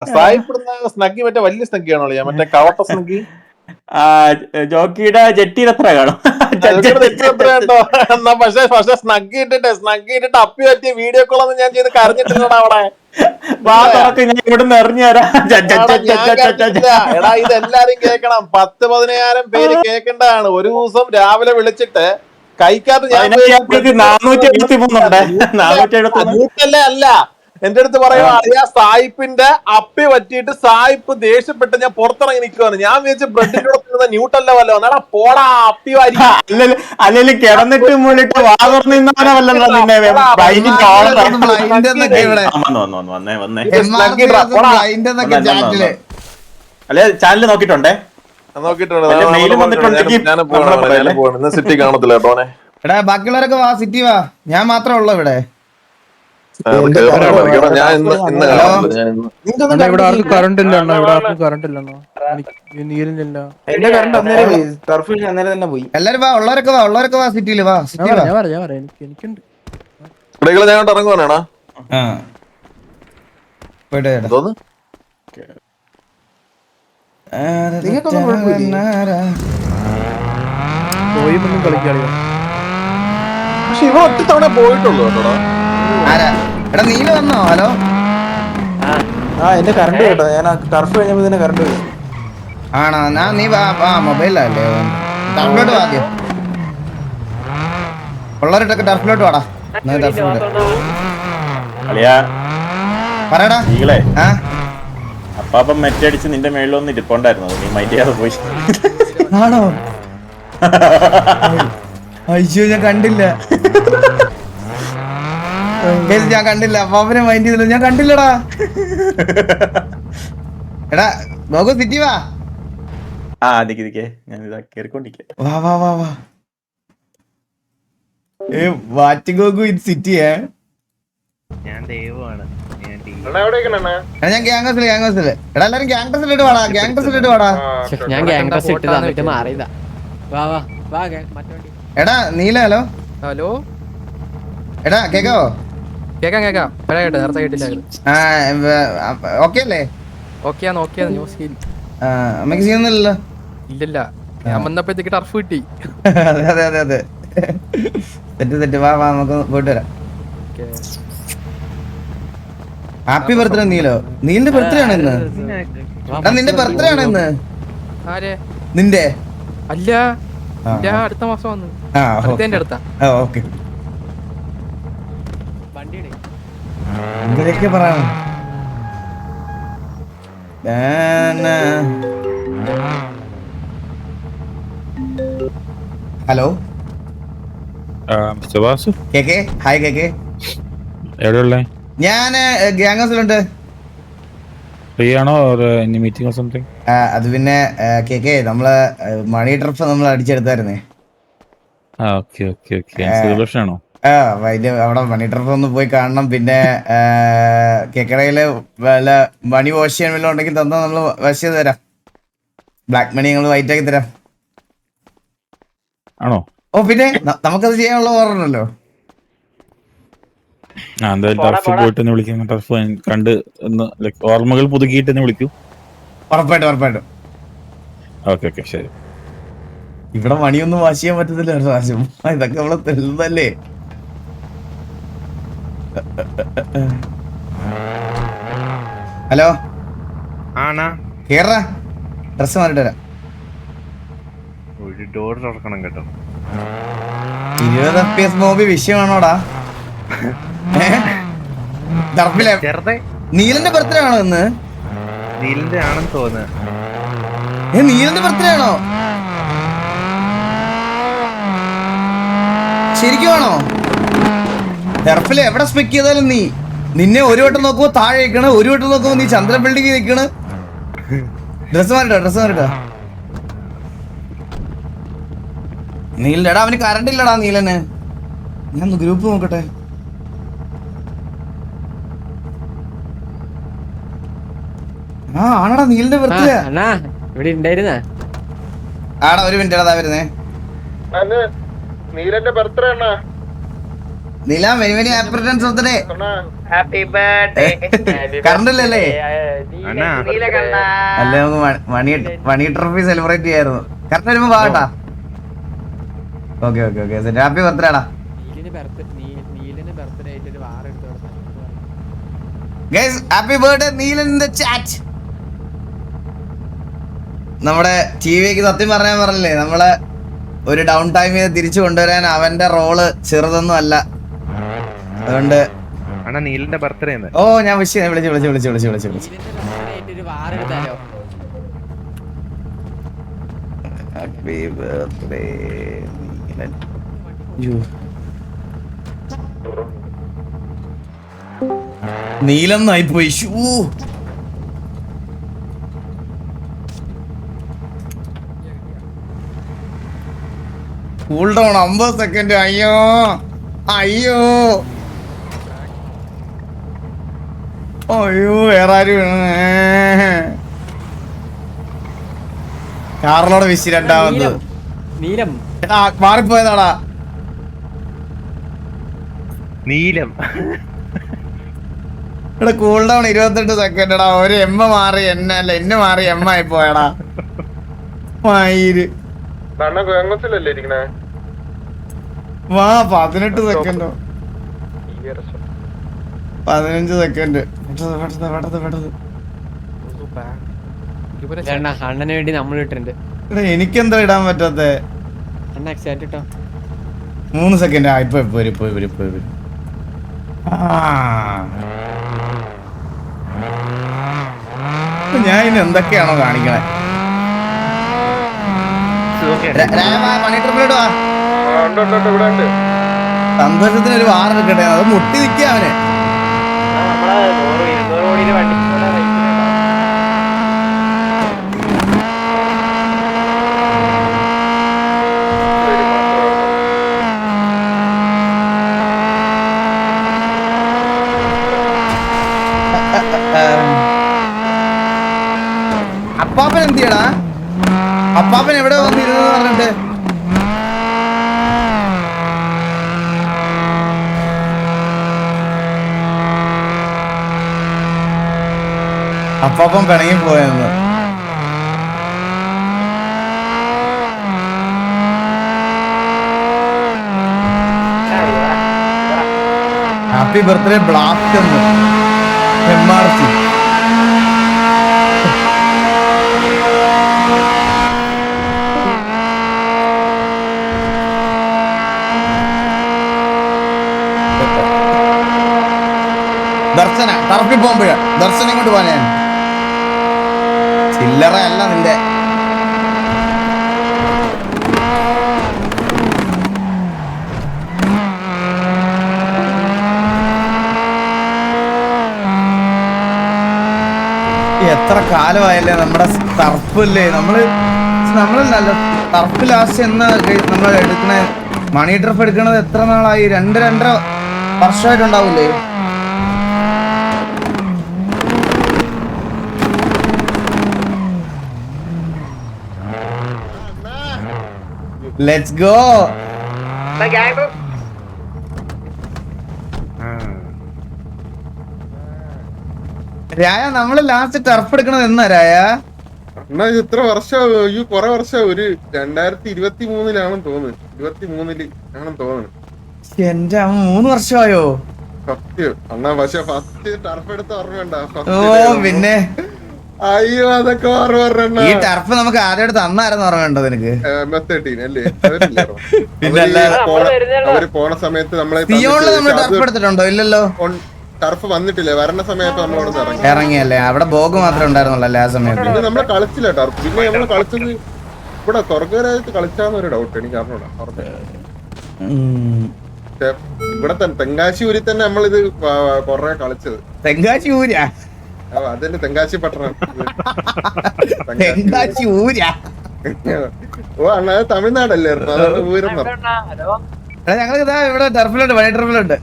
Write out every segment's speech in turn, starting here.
സായിപ്പെടുന്ന സ്നഗ്ഗി മറ്റേ വലിയ സ്നഗ്ഗിയാണോ മറ്റേ കവട്ട സ്നഗ്ഗി? ജോക്കിയുടെ ജെട്ടിയിൽ എത്ര കാണും? കേട്ടോ എന്നാ പക്ഷെ സ്നഗ്ഗി ഇട്ടിട്ട് അപ്പി പറ്റിയ വീഡിയോ കോളൊന്നും ഞാൻ ചെയ്ത് കരഞ്ഞിട്ടില്ലടാ അവിടെ. ഇവിടുന്ന് എറിഞ്ഞു തരാം. എടാ ഇതെല്ലാരും കേക്കണം, 10-15 പേര് കേൾക്കേണ്ടതാണ്. ഒരു ദിവസം രാവിലെ വിളിച്ചിട്ട് കൈക്കകത്ത് ഞാൻ 473 അല്ല എന്റെ അടുത്ത് പറയുക അറിയാ സായിപ്പിന്റെ അപ്പി പറ്റിയിട്ട് സായിപ്പ് ദേഷ്യപ്പെട്ട് ഞാൻ പുറത്തിറങ്ങി നിൽക്കുവാണ്. ഞാൻ വിചാരിച്ച ബ്രെഡിന്റെ കൂടെ ന്യൂട്ടല്ല വല്ലോ എന്നാ പോടാ അപ്പി വാരി അല്ലെങ്കിൽ കിടന്നിട്ട് മൂളിട്ട് അല്ലെ ചാനല് നോക്കിട്ടുണ്ടേ സിറ്റി കാണത്തില്ല കേട്ടോനെ. എടാ ബാക്കിയുള്ളവരൊക്കെ വാ, സിറ്റി വാ, ഞാൻ മാത്രമേ ഉള്ളൂ ഇവിടെ. കറണ്ട് ഇല്ല, നീരില്ല. എല്ലാരും വാ, ഉള്ളവരൊക്കെ വാ, ഉള്ളവരൊക്കെ വാ, സിറ്റിയില് വാ, സിറ്റി വാ. എനിക്കുണ്ട്. ഞാൻ ഇറങ്ങുവാനാണോ പോയിട്ട് പോയൊന്നും കളിക്കാറിയോ? പക്ഷെ ഇവ ഒറ്റ തവണ പോയിട്ടുള്ളൂ കേട്ടോ. ആരാ? എടാ നീല വന്നോ? ഹലോ, എന്റെ കറണ്ട് കേട്ടോ, ഞാൻ ടർഫ് കഴിഞ്ഞപ്പോ തന്നെ കറണ്ട് പോയി. ആണോ? നീ മൊബൈലല്ലേ? ടർഫിലോട്ട് വാ ആദ്യം. ഉള്ളവരിട്ടൊക്കെ ടർഫിലോട്ട് വാടാ. പറയടാ. അപ്പാപ്പം മെറ്റടിച്ച് നിന്റെ മേളിലൊന്നും ഇരിപ്പുണ്ടായിരുന്നു, നീ മൈൻഡ് ചെയ്യാതെ പോയി. ആണോ? അയ്യോ ഞാൻ കണ്ടില്ല, ഞാൻ കണ്ടില്ല. അപ്പാപ്പനെ മൈൻഡ് ചെയ്തില്ല, ഞാൻ കണ്ടില്ലടാ. എടാ നോക്കൂ, സിറ്റി വാ. ഞാൻ ഇതാ കേറിക്കൊണ്ടിരിക്കേ. വാ വാ വാ വാ. വാറ്റിഗോഗു ഇൻ സിറ്റിയേ. ഞാൻ ദൈവമാണ്. ഞാൻ ഗ്യാങ്സില്. എടാ എല്ലാരും ഗ്യാങ്സിലിട്ട് വാടാ, ഗ്യാങ്സിലിട്ട് വാടാ. ഞാൻ ഗ്യാങ്സ് ഇട്ട് തന്നിട്ട് മാറിയതാ. വാ വാ വാ. എടാ നീല. Hello hello. എടാ കേക്കാവോ? കേക്കാം നേരത്തെ കേട്ടില്ല. ഓക്കെ അല്ലേ? ഓക്കെ ന്യൂസ് അമ്മക്ക് ചെയ്യുന്നില്ലല്ലോ? ഇല്ലല്ല, ഞാൻ വന്നപ്പോഴത്തേക്ക് ടർഫ് കിട്ടി. അതെ തെറ്റ്. വാ നമുക്ക് പോയിട്ട് വരാം. ഹാപ്പി ബർത്ത്ഡേ നീലോ. നീലിന്റെ ബർത്ത്ഡേ ആണ് ഇന്ന്. നിന്റെ ബർത്ത്ഡേ ആണ് ഇന്ന്. നിന്റെ അല്ല, അടുത്ത മാസം വന്നു. അടുത്ത ഓക്കെ. എന്തൊക്കെ പറയണം? ഹലോ കേക്കെ. ഹായ് കേക്കെ. എവിടെയുള്ള? ഞാൻ ഗ്യാങ്സിലുണ്ട്. അത് പിന്നെ കേക്കെ നമ്മള് മണി ട്രിപ്പ് നമ്മൾ അടിച്ചെടുത്തായിരുന്നേ. അവിടെ മണി ട്രിപ്പ് ഒന്ന് പോയി കാണണം. പിന്നെ കേക്കടയില് വല്ല മണി വാഷ് ചെയ്യാൻ വല്ലതും ഉണ്ടെങ്കിൽ തന്നാ നമ്മള് വാഷ് ചെയ്ത് തരാം. ബ്ലാക്ക് മണി ഞങ്ങൾ വൈറ്റ് ആക്കി തരാം. ആണോ? ഓ പിന്നെ നമുക്കത് ചെയ്യാനുള്ള ഓർമ്മല്ലോ. ടർഫ് കണ്ട് ഓർമ്മകൾ പുതുക്കിയിട്ട് വിളിക്കൂ. ഉറപ്പായിട്ടും. ഓക്കെ ശരി. ഇവിടെ മണിയൊന്നും വാഷ് ചെയ്യാൻ പറ്റത്തില്ല. ഇതൊക്കെ നമ്മളെ തെളിവല്ലേ. ഹലോ കേറാ, ഡ്രസ് മാറിട്ട് വരാം. ഒരു ഡോർ തുറക്കണം കേട്ടോ. 20 FPS മോബി വിഷയമാണോടാ? നീലന്റെ ബർത്ത്ഡേ ആണോ ഇന്ന്? നീലിന്റെ ആണെന്ന് തോന്നുന്നു. നീലന്റെ ബർത്ത്ഡേ ആണോ? ശരിക്കും ആണോ? ടെർഫില് എവിടെ സ്പെക്ക് ചെയ്താലും നിന്നെ ഒരു വട്ടം നോക്കുമ്പോ താഴെ നിൽക്കണ, ഒരു വട്ടം നോക്കുമ്പോ നീ ചന്ദ്രൻ ബിൽഡിംഗ് നിൽക്കണ്. ഡ്രസ് മാറിട്ടോ. നീലടാ അവന് കറണ്ട് ഇല്ലടാ നീലന്. ഞാൻ ഗ്രൂപ്പ് നോക്കട്ടെ. ആണടാ നീലിന്റെ ബർത്ത്ഡേ. ഇവിടെ ഉണ്ടായിരുന്ന ആടാ ഒരു മിനിറ്റ് അതാ വരുന്നേ. നീലന്റെ birthday. Neela many many happy returns of the day. കറണ്ടല്ലേ അണ്ണാ അല്ല നമുക്ക് മണി ട്രോഫി സെലിബ്രേറ്റ് ചെയ്യായിരുന്നു. കറണ്ട് വരുമ്പോ പാട്ടാ. ഓക്കെ ഓക്കെ ഓക്കെ ഹാപ്പി ബർത്ത്ഡേടാ നീലിന് ബർത്ത്ഡേ ആയിട്ട് ഒരു വാർ എടുത്തു guys. Happy birthday Neelan in the chat. നമ്മുടെ ടിവിക്ക് സത്യം പറഞ്ഞില്ലേ, നമ്മളെ ഒരു ഡൗൺ ടൈമിൽ തിരിച്ചു കൊണ്ടുവരാൻ അവന്റെ റോള് ചെറുതൊന്നും അല്ല. അതുകൊണ്ട് അണ്ണാ നീലിന്റെ ബർത്ത്ഡേ ഓ ഞാൻ വിളിച്ചു. ഒരു വാർ എടുത്താലോ? Happy birthday Neelan. നീലം നായിപ്പോയി. Cool down 50 second. അയ്യോ അയ്യോ അയ്യോ വേറെ ആരും കാറിലോടെ വിശി രണ്ടാമത്. നീലം മാറിപ്പോയതാടാ നീലം. ഇവിടെ കൂൾ ഡൗൺ 28 സെക്കൻഡടാ. ഒരു എമ്മ മാറി എന്നെ മാറി എമ്മ ആയി പോയടാ. മയിര് വാ 18 സെക്കൻഡോ 15 സെക്കൻഡ്. അണ്ണന് വേണ്ടി നമ്മൾ ഇട്ടിട്ടുണ്ട്. എനിക്കെന്താ ഇടാൻ പറ്റാത്ത? അണ്ണ എക്സാക്ട് ഇട്ടോ 3 സെക്കൻഡ്. ഇപ്പൊ വരും. ഞാൻ ഇനി എന്തൊക്കെയാണോ കാണിക്കണേ? സന്തോഷത്തിന് ഒരു വാർ എടുക്കട്ടെ. അത് മുട്ടി നിൽക്കുക അവന്. അപ്പാപ്പൻ എന്ത് ചെയ്യടാ? അപ്പാപ്പൻ എവിടെ വന്നിരുന്നു പറഞ്ഞിട്ട്? അപ്പാപ്പൻ പിണങ്ങി പോയെന്ന്. ഹാപ്പി ബർത്ത്ഡേ ബ്ലാസ്റ്റ് എന്ന് MRC. ദർശന ടർഫിൽ പോകുമ്പോഴ ദർശനം കൊണ്ട് പോകാൻ ഞാൻ ചില്ലറ അല്ല നിന്റെ. എത്ര കാലമായല്ലേ നമ്മുടെ ടർഫല്ലേ. നമ്മളല്ല ടർഫ് ലാസ്റ്റ് എന്നാ നമ്മൾ എടുക്കണ മണി ടർഫ് എടുക്കണത് എത്ര നാളായി? 2-2.5 വർഷമായിട്ടുണ്ടാവില്ലേ? Let's go. രായ നമ്മള് ലാസ്റ്റ് ടർഫ് എടുക്കണത് എന്നാ രായ? എന്നാ ഇത് ഇത്ര വർഷമാവും? ഈ കൊറേ വർഷമാവും. ഒരു 2023-ലാണെന്ന് തോന്നുന്നു. 23-ലാണെന്ന് തോന്നുന്നു. എന്റെ 3 വർഷമായോ? സത്യം അണ്ണാ. പക്ഷെ ഫസ്റ്റ് ടർഫ് എടുത്ത് ഓർമ്മയുണ്ട? ഓ പിന്നെ അയ്യോ അതൊക്കെ ഓർമ്മ. ഈ ടർഫ് നമുക്ക് ആദ്യം എടുത്ത് അന്നായിരുന്നു ഓർമ്മയുണ്ടോ നിനക്ക്? MS13 അല്ലേ? അവര് പോണ സമയത്ത് നമ്മളെ നമ്മൾ ടർഫ് എടുത്തിട്ടുണ്ടോ? ഇല്ലല്ലോ. ടർഫ് വന്നിട്ടില്ലേ? വരണ സമയത്ത് നമ്മളോട് ഇറങ്ങിയല്ലേ? അവിടെ ബോഗ് മാത്രമേ ഉണ്ടായിരുന്നുള്ളൂ ആ സമയത്ത്. പിന്നെ നമ്മള് കളിച്ചില്ല ടർഫ്. പിന്നെ നമ്മള് കളിച്ചത് ഇവിടെ സ്വർഗരാജ്യത്ത് കളിച്ചാന്നൊരു ഡൗട്ട് എനിക്ക് അറിഞ്ഞൂടാ. ഇവിടെ തന്നെ തെങ്കാശിയൂരിൽ തന്നെ നമ്മളിത് കൊറേ കളിച്ചത്. തെങ്കാശിയൂരാ? അതന്നെ തെങ്കാശി പട്ടണം. തെങ്കാശിയൂരാ? ഓ അണ്ണാ അത് തമിഴ്നാടല്ലായിരുന്നു. അതാണ് ഊരം. ഞങ്ങൾ ഇതാ ഇവിടെ ടർഫിലുണ്ട്, മണി ടർഫിലുണ്ട്.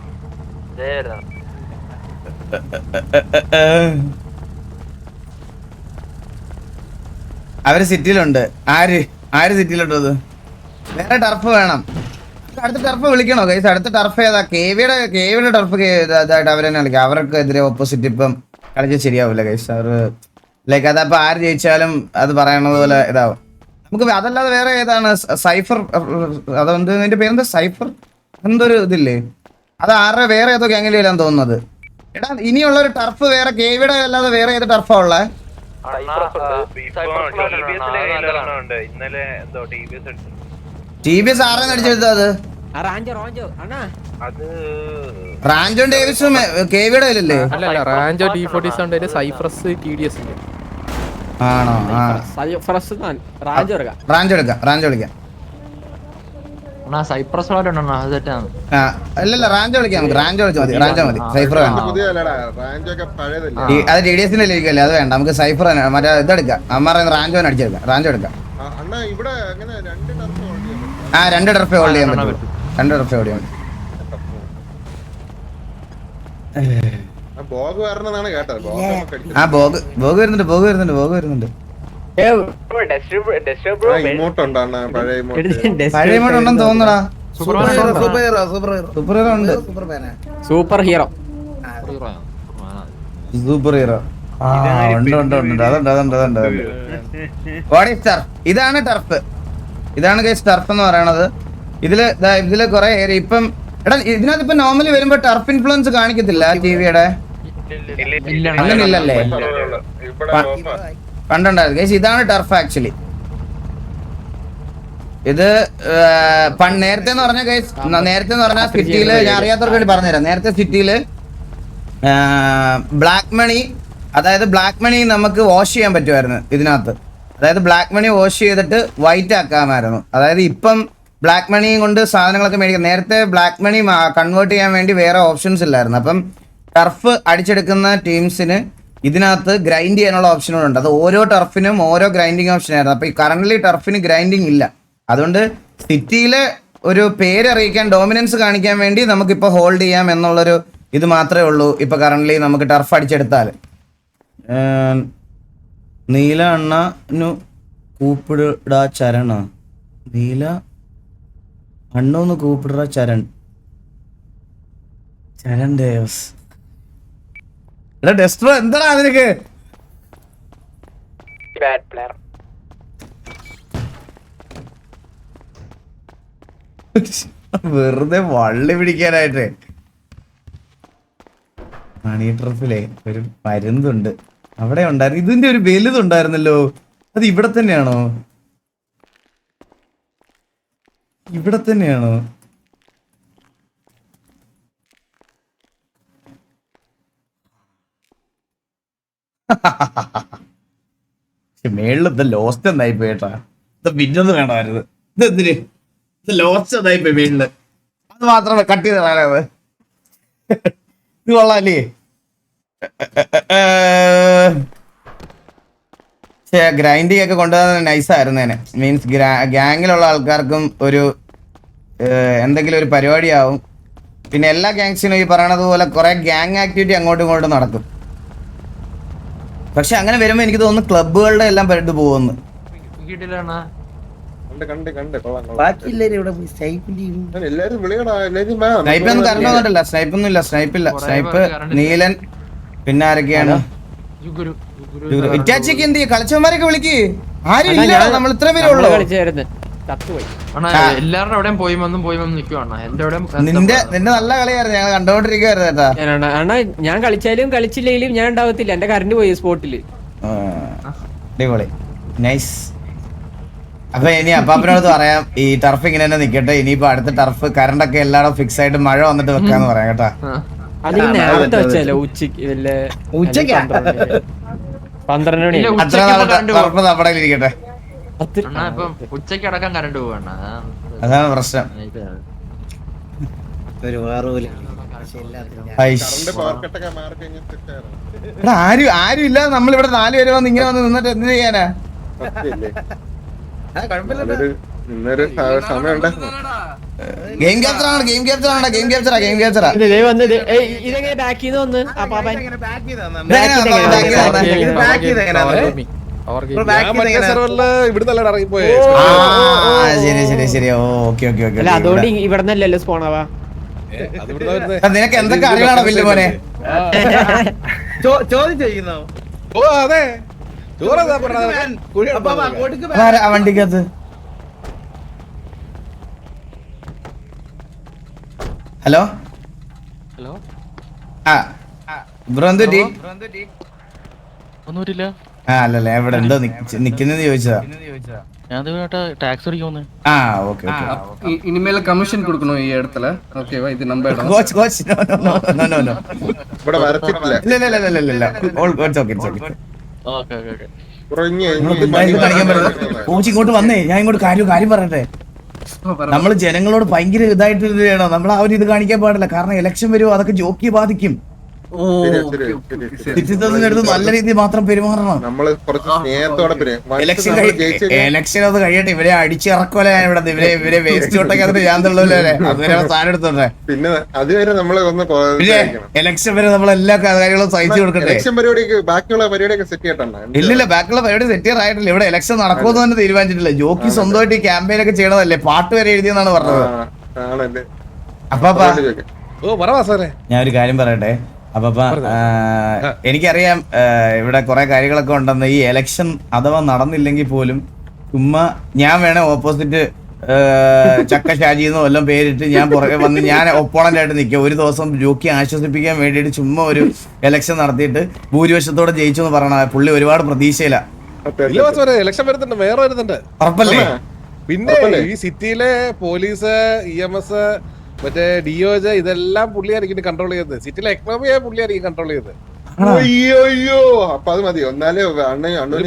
അവര് സിറ്റിയിലുണ്ട്. ആര് സിറ്റിയിലുണ്ടത്? വേറെ ടർഫ് വേണം. അടുത്ത ടർഫ് വിളിക്കണോ ഗൈസ്? അടുത്ത ടർഫ് ഏതാ? കേവിയുടെ ടർഫ് ഇതായിട്ട് അവരെ തന്നെ കളിക്കാം. അവർക്കെതിരെ ഓപ്പോസിറ്റ് ഇപ്പം കളിച്ചാൽ ശരിയാവില്ല ഗൈസ്. അവർ ലൈക്ക് അതപ്പോൾ ആര് ജയിച്ചാലും അത് പറയണത് പോലെ ഇതാവും. നമുക്ക് അതല്ലാതെ വേറെ ഏതാണ്? സൈഫർ, അതെന്ത് അതിന്റെ പേരെന്താ? സൈഫർ എന്തൊരു ഇതില്ലേ? അത് ആരുടെ വേറെ ഏതോ ഗ്യാങ്ങിൽ വരാൻ തോന്നുന്നത്. എടാ ഇനിയുള്ള ഒരു ടർഫ് വേറെ കേവിയുടെ അല്ലാതെ വേറെ ഏത് ടർഫാ ഉള്ളത്? TBS ആരെന്ന് അടിച്ചെടുത്താ? അത് റാഞ്ചോൺ ഡേവിസും കേവിയുടെ കയ്യിലല്ലേ? അല്ല റാഞ്ചോ T47 സൈഫ്രസ് TDS ആണോ? റാഞ്ചോ എടുക്കാം. അല്ലല്ല റാഞ്ചോ കളിക്കാം നമുക്ക്. റാഞ്ചോ മതി. സൈഫർ വേണ്ട. അത് TDSന്റെ ഇരിക്കല്ലേ, അത് വേണ്ട. നമുക്ക് സൈഫർ മറ്റേ ഇതെടുക്കാം. അമ്മ റാഞ്ചോ അടിച്ചെടുക്കാം. റാഞ്ചോ എടുക്കാം. ആ 2 ടർഫേ ഹോൾഡ് ചെയ്യാൻ പറ്റും. 2 ടർഫേ ഹോൾഡ് ചെയ്യാൻ പറ്റും. ആ ബോഗ് വരുന്നുണ്ട്. പഴയ ഇമോട്ട് ഉണ്ടെന്ന് തോന്നുന്നടാ. സൂപ്പർ ഹീറോ അതുണ്ട്. ഇതാണ് ടർഫ്. ഇതാണ് ഗൈസ് ടർഫ് എന്ന് പറയണത്. ഇതില് കൊറേ ഏരിയ ഇപ്പം എടാ ഇതിനകത്ത് ഇപ്പൊ നോർമലി വരുമ്പോ ടർഫ് ഇൻഫ്ലുവൻസ് കാണിക്കത്തില്ല ടിവിയുടെ. അങ്ങനെ ഇല്ലല്ലേ? പണ്ടുണ്ടായിരുന്നു ഗൈസ്. ഇതാണ് ടർഫ് ആക്ച്വലി. ഇത് നേരത്തെ എന്ന് പറഞ്ഞ ഗൈസ്, നേരത്തെ എന്ന് പറഞ്ഞാൽ സിറ്റിയില്, ഞാൻ അറിയാത്തവർക്ക് വേണ്ടി പറഞ്ഞുതരാം. നേരത്തെ സിറ്റിയില് ബ്ലാക്ക് മണി, അതായത് ബ്ലാക്ക് മണി നമുക്ക് വാഷ് ചെയ്യാൻ പറ്റുമായിരുന്നു ഇതിനകത്ത്. അതായത് ബ്ലാക്ക് മണി വാഷ് ചെയ്തിട്ട് വൈറ്റ് ആക്കാമായിരുന്നു. അതായത് ഇപ്പം ബ്ലാക്ക് മണി കൊണ്ട് സാധനങ്ങളൊക്കെ മേടിക്കാം. നേരത്തെ ബ്ലാക്ക് മണി കൺവേർട്ട് ചെയ്യാൻ വേണ്ടി വേറെ ഓപ്ഷൻസ് ഇല്ലായിരുന്നു. അപ്പം ടർഫ് അടിച്ചെടുക്കുന്ന ടീംസിന് ഇതിനകത്ത് ഗ്രൈൻഡ് ചെയ്യാനുള്ള ഓപ്ഷനുകളുണ്ട്. അത് ഓരോ ടർഫിനും ഓരോ ഗ്രൈൻഡിങ് ഓപ്ഷൻ ആയിരുന്നു. അപ്പോൾ ഈ കറന്റ് ടർഫിന് ഗ്രൈൻഡിങ് ഇല്ല. അതുകൊണ്ട് സിറ്റിയിലെ ഒരു പേര് അറിയിക്കാൻ, ഡോമിനൻസ് കാണിക്കാൻ വേണ്ടി നമുക്കിപ്പോൾ ഹോൾഡ് ചെയ്യാം എന്നുള്ളൊരു ഇത് മാത്രമേ ഉള്ളൂ. ഇപ്പോൾ കറന്റ് നമുക്ക് ടർഫ് അടിച്ചെടുത്താൽ. നീല അണ്ണു കൂപ്പിടാ ചരണ, നീല അണ്ണൊന്ന് കൂപ്പിടാ ചരൺ ദേവസ്. എടാ ഡെസ്ട്രോ എന്താടാ നിനക്ക്? വെറുതെ വള്ളി പിടിക്കാനായിട്ട്. മണി ട്രഫിലെ ഒരു മരുന്നുണ്ട് അവിടെ ഉണ്ടായിരുന്നു. ഇതിന്റെ ഒരു വലുതുണ്ടായിരുന്നല്ലോ, അത് ഇവിടെ തന്നെയാണോ? മേളിൽ ലോസ്റ്റ് എന്തായി പോയിട്ടാ. ഇത് പിന്നൊന്നും വേണമായിരുന്നു. ഇതെന്തിന് ഇത് ലോസ്റ്റ് എന്തായി പോയി മേളില്? അത് മാത്രമേ കട്ട് ചെയ്ത് കളയാത്. ഇത് കൊള്ളാല്ലേ? ഗ്രൈൻഡിങ് ഒക്കെ കൊണ്ടുവന്ന നൈസായിരുന്നേനെ. മീൻസ് ഗ്യാങ്ങിലുള്ള ആൾക്കാർക്കും ഒരു എന്തെങ്കിലും ഒരു പരിപാടിയാവും. പിന്നെ എല്ലാ ഗ്യാങ്സിനും ഈ പറയണത് പോലെ കുറെ ഗ്യാങ് ആക്ടിവിറ്റി അങ്ങോട്ടും ഇങ്ങോട്ടും നടക്കും. പക്ഷെ അങ്ങനെ വരുമ്പോ എനിക്ക് തോന്നുന്നു ക്ലബുകളുടെ എല്ലാം പരിധി പോകുന്നു. സ്നൈപ്പൊന്നും കറണ്ട് വന്നിട്ടില്ല. സ്നൈപ്പൊന്നും ഇല്ല. സ്നൈപ്പ് നീലൻ, പിന്നെ ആരൊക്കെയാണ്? ഇറ്റാച്ചിക്ക് എന്ത് ചെയ്യും? കളിച്ചവന്മാരൊക്കെ വിളിക്ക്. ആരും ഇല്ല, നമ്മൾ ഇത്ര പേരേ ഉള്ളൂ. നിന്റെ നല്ല കളിയായിരുന്നു, ഞങ്ങൾ കണ്ടോണ്ടിരിക്കുവായിരുന്നു കേട്ടാ. ഞാൻ കളിച്ചാലും കളിച്ചില്ലെങ്കിലും ഞാൻ ഉണ്ടാവത്തില്ല. എന്റെ കറണ്ട് പോയി സ്പോട്ടില്. അടിപൊളി, നൈസ്. അപ്പൊ ഇനി അപ്പാപ്പനോട് പറയാം ഈ ടർഫ് ഇങ്ങനെ തന്നെ നിക്കട്ടെ. ഇനിയിപ്പോ അടുത്ത ടർഫ് കറണ്ട് ഒക്കെ എല്ലായിടും ഫിക്സ് ആയിട്ട് മഴ വന്നിട്ട് വെക്കാന്ന് പറയാം കേട്ടാ. അത് നേരത്തെ വെച്ചാലോ ഉച്ചക്ക് 12 മണി. അത്ര ടർഫ് നമ്മുടെ ഇരിക്കട്ടെ. ഉച്ചക്കടക്കം കറണ്ട് പോവാണ്, അതാണ് പ്രശ്നം. ആരും ഇല്ല. നമ്മളിവിടെ 4 പേര് വന്ന് ഇങ്ങനെ വന്ന് നിന്നിട്ട് എന്ത് ചെയ്യാനാ? ഗെയിം ക്യാപ്ചറാണ്. അവർക്ക് Bro, back ന്ന് ഇങ്ങനെ- ശരി ഓക്കെ അല്ല അതുകൊണ്ട് ഇവിടെ നിന്നല്ലല്ലോ സ്പോണാവാ. നിനക്ക് എന്തൊക്കെ അറിയണോ വലിയ മോനെ? ആരാ ആ വണ്ടിക്കകത്ത്? ഹലോ ആ ബ്രോ എന്ത് പറ്റി? ഒന്നുമില്ല. ആ അല്ലല്ല എവിടെ എന്തോ നിക്കുന്നെന്ന് ചോദിച്ചതാ. ഞാൻ ടാക്സ് അടിക്കുന്നു. ആ ഓക്കെ இனிமேல கமிஷன் கொடுக்கணும் இந்த இடத்துல. ஓகேவா? இது நம்ம இடம். കോച്ച് കോച്ച് നോ ഇവിടെ വരച്ചിട്ടില്ല. ഇല്ല okay okay okay okay. Coach ഇങ്ങോട്ട് വന്നേ, ഞാൻ ഇങ്ങോട്ട് കാര്യം പറയട്ടെ. നമ്മള് ജനങ്ങളോട് ഭയങ്കര ഇതായിട്ട് ഇത് ചെയ്യണം. നമ്മൾ ആ ഒരു ഇത് കാണിക്കാൻ പാടില്ല. കാരണം ഇലക്ഷൻ വരുമോ, അതൊക്കെ ജോക്കി ബാധിക്കും. സിറ്റിസൺസിന്റെ അടുത്ത് നല്ല രീതിയിൽ മാത്രം പെരുമാറണം. നമ്മള് കുറച്ച് സ്നേഹത്തോടെ ഇലക്ഷൻ അത് കഴിയട്ടെ. ഇവരെ അടിച്ചിറക്കോലെ ഇവിടെ ഇവരെ വേസ്റ്റ് കൊട്ടൊക്കെ അതിന് ഞാൻ തള്ളൂലേ. അതുവരെ സാധനം എടുത്തോട്ടെ. പിന്നെ അതുവരെ നമ്മള് ഒന്ന് ഇലക്ഷൻ വരെ നമ്മൾ എല്ലാ കാര്യങ്ങളും സഹിച്ചു കൊടുക്കട്ടെ. പരിപാടിക്ക് ബാക്കിയുള്ള പരിപാടിയൊക്കെ സെറ്റ് ചെയ്തിട്ടുണ്ട്. ഇല്ലില്ല, ബാക്കിയുള്ള പരിപാടി സെറ്റ് ചെയ്യാൻ ആയിട്ടില്ല. ഇവിടെ ഇലക്ഷൻ നടക്കുമെന്ന് തന്നെ തീരുമാനിച്ചിട്ടില്ല. ജോക്കി സ്വന്തമായിട്ട് ഈ ക്യാമ്പയിൻ ഒക്കെ ചെയ്യണതല്ലേ, പാട്ട് വരെ എഴുതിയെന്നാണ് പറഞ്ഞത്. അപ്പാ ഞാൻ ഒരു കാര്യം പറയട്ടെ. അപ്പൊ എനിക്കറിയാം ഇവിടെ കുറെ കാര്യങ്ങളൊക്കെ ഉണ്ടെന്ന്. ഈ എലക്ഷൻ അഥവാ നടന്നില്ലെങ്കിൽ പോലും ചുമ്മാ ഞാൻ വേണേ ഓപ്പോസിറ്റ് ചക്ക ഷാജിന്നോ എല്ലാം പേരിട്ട് ഞാൻ പുറകെ വന്ന് ഞാൻ ഒപ്പോണന്റ് ആയിട്ട് നിൽക്കുക. ഒരു ദിവസം ജോക്കി ആശ്വസിപ്പിക്കാൻ വേണ്ടിയിട്ട് ചുമ്മാ ഒരു എലക്ഷൻ നടത്തിയിട്ട് ഭൂരിപക്ഷത്തോടെ ജയിച്ചു എന്ന് പറയണ പുള്ളി ഒരുപാട് പ്രതീക്ഷയില്ല. ഇലക്ഷൻ വരുന്നുണ്ട്, വേറെ വരുന്നുണ്ട്. ഉറപ്പല്ലേ? പിന്നെ ഈ സിറ്റിയിലെ പോലീസ്, EMS, മറ്റേ DOJ ഇതെല്ലാം പുള്ളിയായിരിക്കും കൺട്രോൾ ചെയ്യുന്നത്. സിറ്റിയിലെ എക്കണോമിയെ പുള്ളിയായിരിക്കും കൺട്രോൾ ചെയ്യുന്നത്. അയ്യോ അപ്പൊ അത് മതി.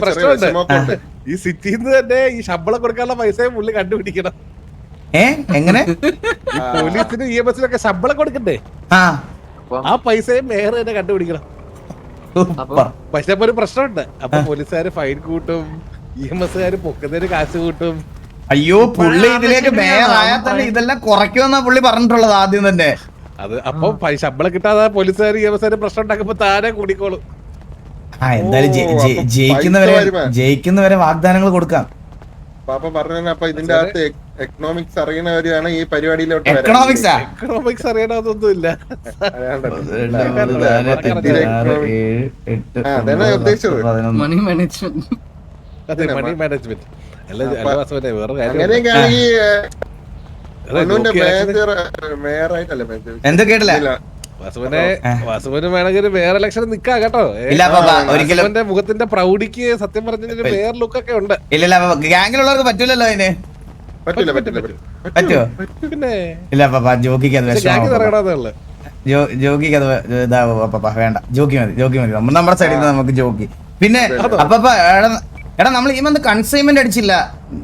പ്രശ്നമുണ്ട്. ഈ സിറ്റിന്ന് തന്നെ ഈ ശമ്പളം കൊടുക്കാനുള്ള പൈസയും പുള്ളി കണ്ടുപിടിക്കണം. എങ്ങനെ? പോലീസിനും EMSനൊക്കെ ശമ്പളം കൊടുക്കണ്ടേ, ആ പൈസയും മേയർ തന്നെ കണ്ടുപിടിക്കണം. പക്ഷെ അപ്പൊ ഒരു പ്രശ്നമുണ്ട്. അപ്പൊ പോലീസുകാര് ഫൈൻ കൂട്ടും, EMSകാര് പൊക്കുന്നതിന് കാശ് കൂട്ടും. അയ്യോ പുള്ളി ഇതിലേക്ക് മേയറായാൽ തന്നെ ഇതെല്ലാം കുറയ്ക്കുമെന്നാ പുള്ളി പറഞ്ഞിട്ടുള്ളത് ആദ്യം തന്നെ. അത് അപ്പം ശമ്പളം കിട്ടാതെ പോലീസുകാർ EMSകാര് പ്രശ്നം ഉണ്ടാക്കുമ്പോ താനെ കൂടിക്കോളും. എന്തായാലും ജയിക്കുന്നവരെ വാഗ്ദാനങ്ങൾ കൊടുക്കാം. പാപ്പ പറഞ്ഞു. അപ്പൊ ഇതിന്റെ അകത്ത് എക്കണോമിക്സ് അറിയണവരാണ് ഈ പരിപാടിയിലോട്ട്. എക്കണോമിക്സ് അറിയണമെന്നൊന്നുമില്ല. ഉദ്ദേശിച്ചത് മണി മാനേജ്മെന്റ്. അതെ, മണി മാനേജ്മെന്റ്. എന്താ കേട്ടില്ല? വാസുവിന് വേണമെങ്കിൽ വേറെ ഇലക്ഷൻ നിക്കാം കേട്ടോ. വാസുവിന്റെ മുഖത്തിന്റെ പ്രൗഢിക്ക് സത്യം പറഞ്ഞ വേറെ ലുക്കൊക്കെ ഉണ്ട്. ഇല്ല ഗാങ്ങിലുള്ളവർക്ക് പറ്റൂലല്ലോ അതിന്. പറ്റുമോ? പിന്നെ ഇല്ല പാപ്പ, ജോക്കിക്ക് അത് ഇറങ്ങണതേ. ജോക്കിക്ക് അത് ഇതാവും പാപ്പ, വേണ്ട. ജോക്കി മതി. നമ്മുടെ സൈഡിൽ നിന്ന് നമുക്ക് ജോക്കി. പിന്നെ അപ്പ എടാ നമ്മൾ ഈ മന്ത് കൺസൈൻമെന്റ് അടിച്ചില്ല.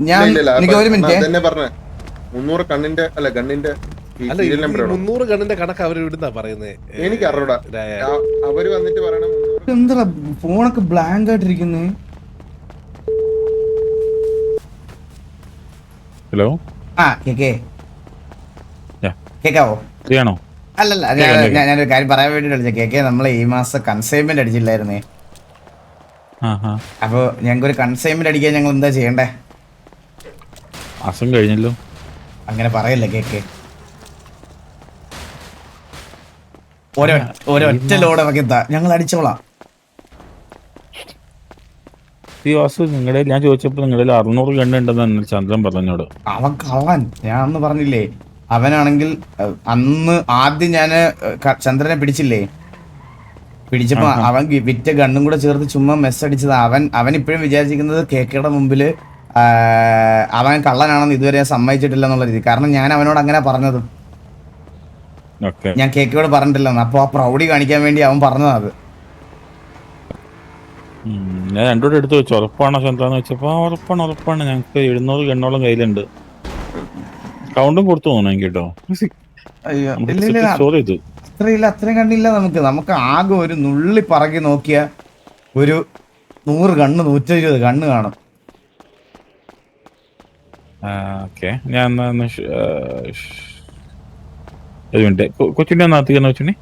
ഞാൻ എനിക്ക് ഒരു മിനിറ്റ് 300 കണ്ണിന്റെ അല്ല ഗണ്ണിന്റെ 300 ഗണ്ണിന്റെ കണക്ക് അവർ ഇവിടുന്നാ പറയുന്നത്. എനിക്ക് അറിഞ്ഞൂടാ. അവര് വന്നിട്ട് പറയണം. എന്താ ഫോണൊക്കെ ബ്ലാങ്ക് ആയിട്ടിരിക്കുന്നേ? ഹലോ കേക്കാവോ? ശരിയാണോ? അല്ലല്ല, ഞാനൊരു കാര്യം പറയാൻ വേണ്ടിട്ട് കേക്കെ. നമ്മളെ ഈ മാസം കൺസൈൻമെന്റ് അടിച്ചില്ലായിരുന്നേ. അപ്പൊ ഞങ്ങൾക്ക് ഒരു കൺസൈൻമെന്റ് അടിക്കാൻ ഞങ്ങൾ എന്താ ചെയ്യണ്ടേ? മാസം കഴിഞ്ഞല്ലോ. അങ്ങനെ പറയല്ലേ കേക്ക്. ഒരൊറ്റ ലോഡ് ഇറക്കി ഞങ്ങൾ അടിച്ചോളാം. നിങ്ങളുടെ ഞാൻ ചോദിച്ചപ്പോ നിങ്ങളുടെ 600 ഗണ്ണുണ്ടെന്ന് ചന്ദ്രൻ പറഞ്ഞോട്. അവൻ കള്ളൻ. ഞാൻ അന്ന് പറഞ്ഞില്ലേ, അവനാണെങ്കിൽ അന്ന് ആദ്യം ഞാന് ചന്ദ്രനെ പിടിച്ചില്ലേ, പിടിച്ചപ്പോ അവൻ വിറ്റ ഗണ്ണും കൂടെ ചേർത്ത് ചുമ്മാ മെസ്സ് അടിച്ചത്. അവൻ ഇപ്പോഴും വിചാരിച്ചിരിക്കുന്നത് കേക്കയുടെ മുമ്പില് അവൻ കള്ളനാണെന്ന് ഇതുവരെ സമ്മതിച്ചിട്ടില്ല എന്നുള്ള രീതി. കാരണം ഞാൻ അവനോട് അങ്ങനെ പറഞ്ഞത്. ഞാൻ കേക്കയോട് പറഞ്ഞിട്ടില്ലെന്ന്. അപ്പൊ ആ പ്രൗഢി കാണിക്കാൻ വേണ്ടി അവൻ പറഞ്ഞതാ അത്. ഞാൻ രണ്ടോടെ എടുത്ത് വെച്ചു. ഉറപ്പാണോ ചന്ദ്രാന്ന് വെച്ചപ്പോ ഉറപ്പാണ് ഞങ്ങക്ക് 700 ഗണ്ണോളം കയ്യിലുണ്ട്. കൗണ്ടും കൊടുത്തു തോന്നുന്നു കേട്ടോ. അത്രയും കണ്ടില്ല. നമുക്ക് ആകെ ഒരു നുള്ളി പറക്കി നോക്കിയ ഒരു 100 ഗണ്ണ് 120 ഗണ്ണ് കാണും. ഞാൻ ഒരു മിനിറ്റ്. കൊച്ചുണ്ടി ഒന്ന് അകത്തേക്ക് വെച്ചുണ്ടി.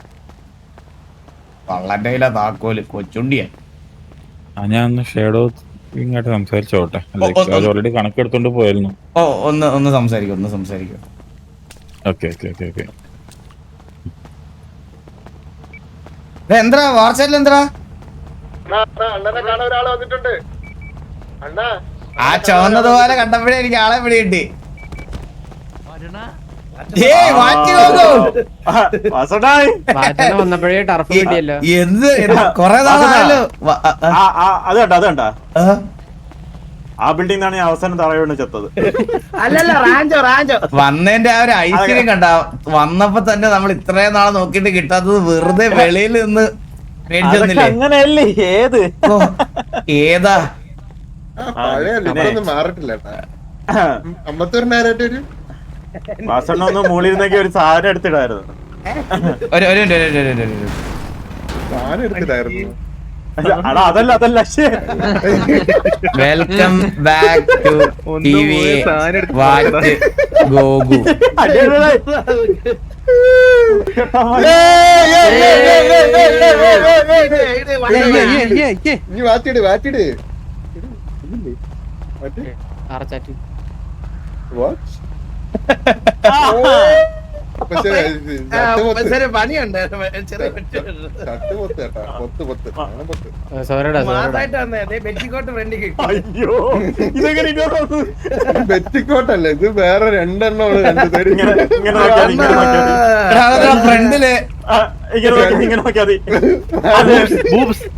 വള്ളന്റെ താക്കോല് കൊച്ചുണ്ടിയാ. ഞാൻ ഒന്ന് ഷേഡോ ഇങ്ങോട്ട് സംസാരിച്ചോട്ടെ. ഓൾറെഡി കണക്കെടുത്തോണ്ട് പോയായിരുന്നു. ഓ ഒന്ന് സംസാരിക്കും. ഓക്കെ. എന്താ വാട്സാപ്പിൽ എന്താ ആ ചുവന്നതുപോലെ കണ്ടപ്പോഴേ എനിക്ക് ആളെ പിടി കിട്ടി. വന്നപ്പോഴേ ടർഫ് കിട്ടിയല്ലോ. എന്ത് കൊറേ നാളായല്ലോ. അത് കണ്ടാ ആ ബിൽഡിംഗ് ഞാൻ അവസാനം തറയോണ്ട് ചത്തത്. വന്നതിന്റെ ആ ഒരു ഐശ്വര്യം കണ്ട. വന്നപ്പോ തന്നെ നമ്മൾ ഇത്രയും നാളെ നോക്കിട്ട് കിട്ടാത്തത് വെറുതെ വെളിയിൽ നിന്ന് മേടിച്ചൊന്നില്ലേ. അങ്ങനെയല്ലേ ഏത് ഏതാ മാറിട്ടില്ല. വാസണ്ണ ഒന്ന് മൂളിരുന്നെങ്കിൽ ഒരു സാധനം എടുത്തിടായിരുന്നു. അതല്ല welcome back to TV watch ഗോഗു. പണിയുണ്ട്. ബെറ്റിക്കോട്ടല്ലേ ഇത്, വേറെ രണ്ടെണ്ണം ഫ്രണ്ടില് ഇങ്ങനെ നോക്കിയാ മതി.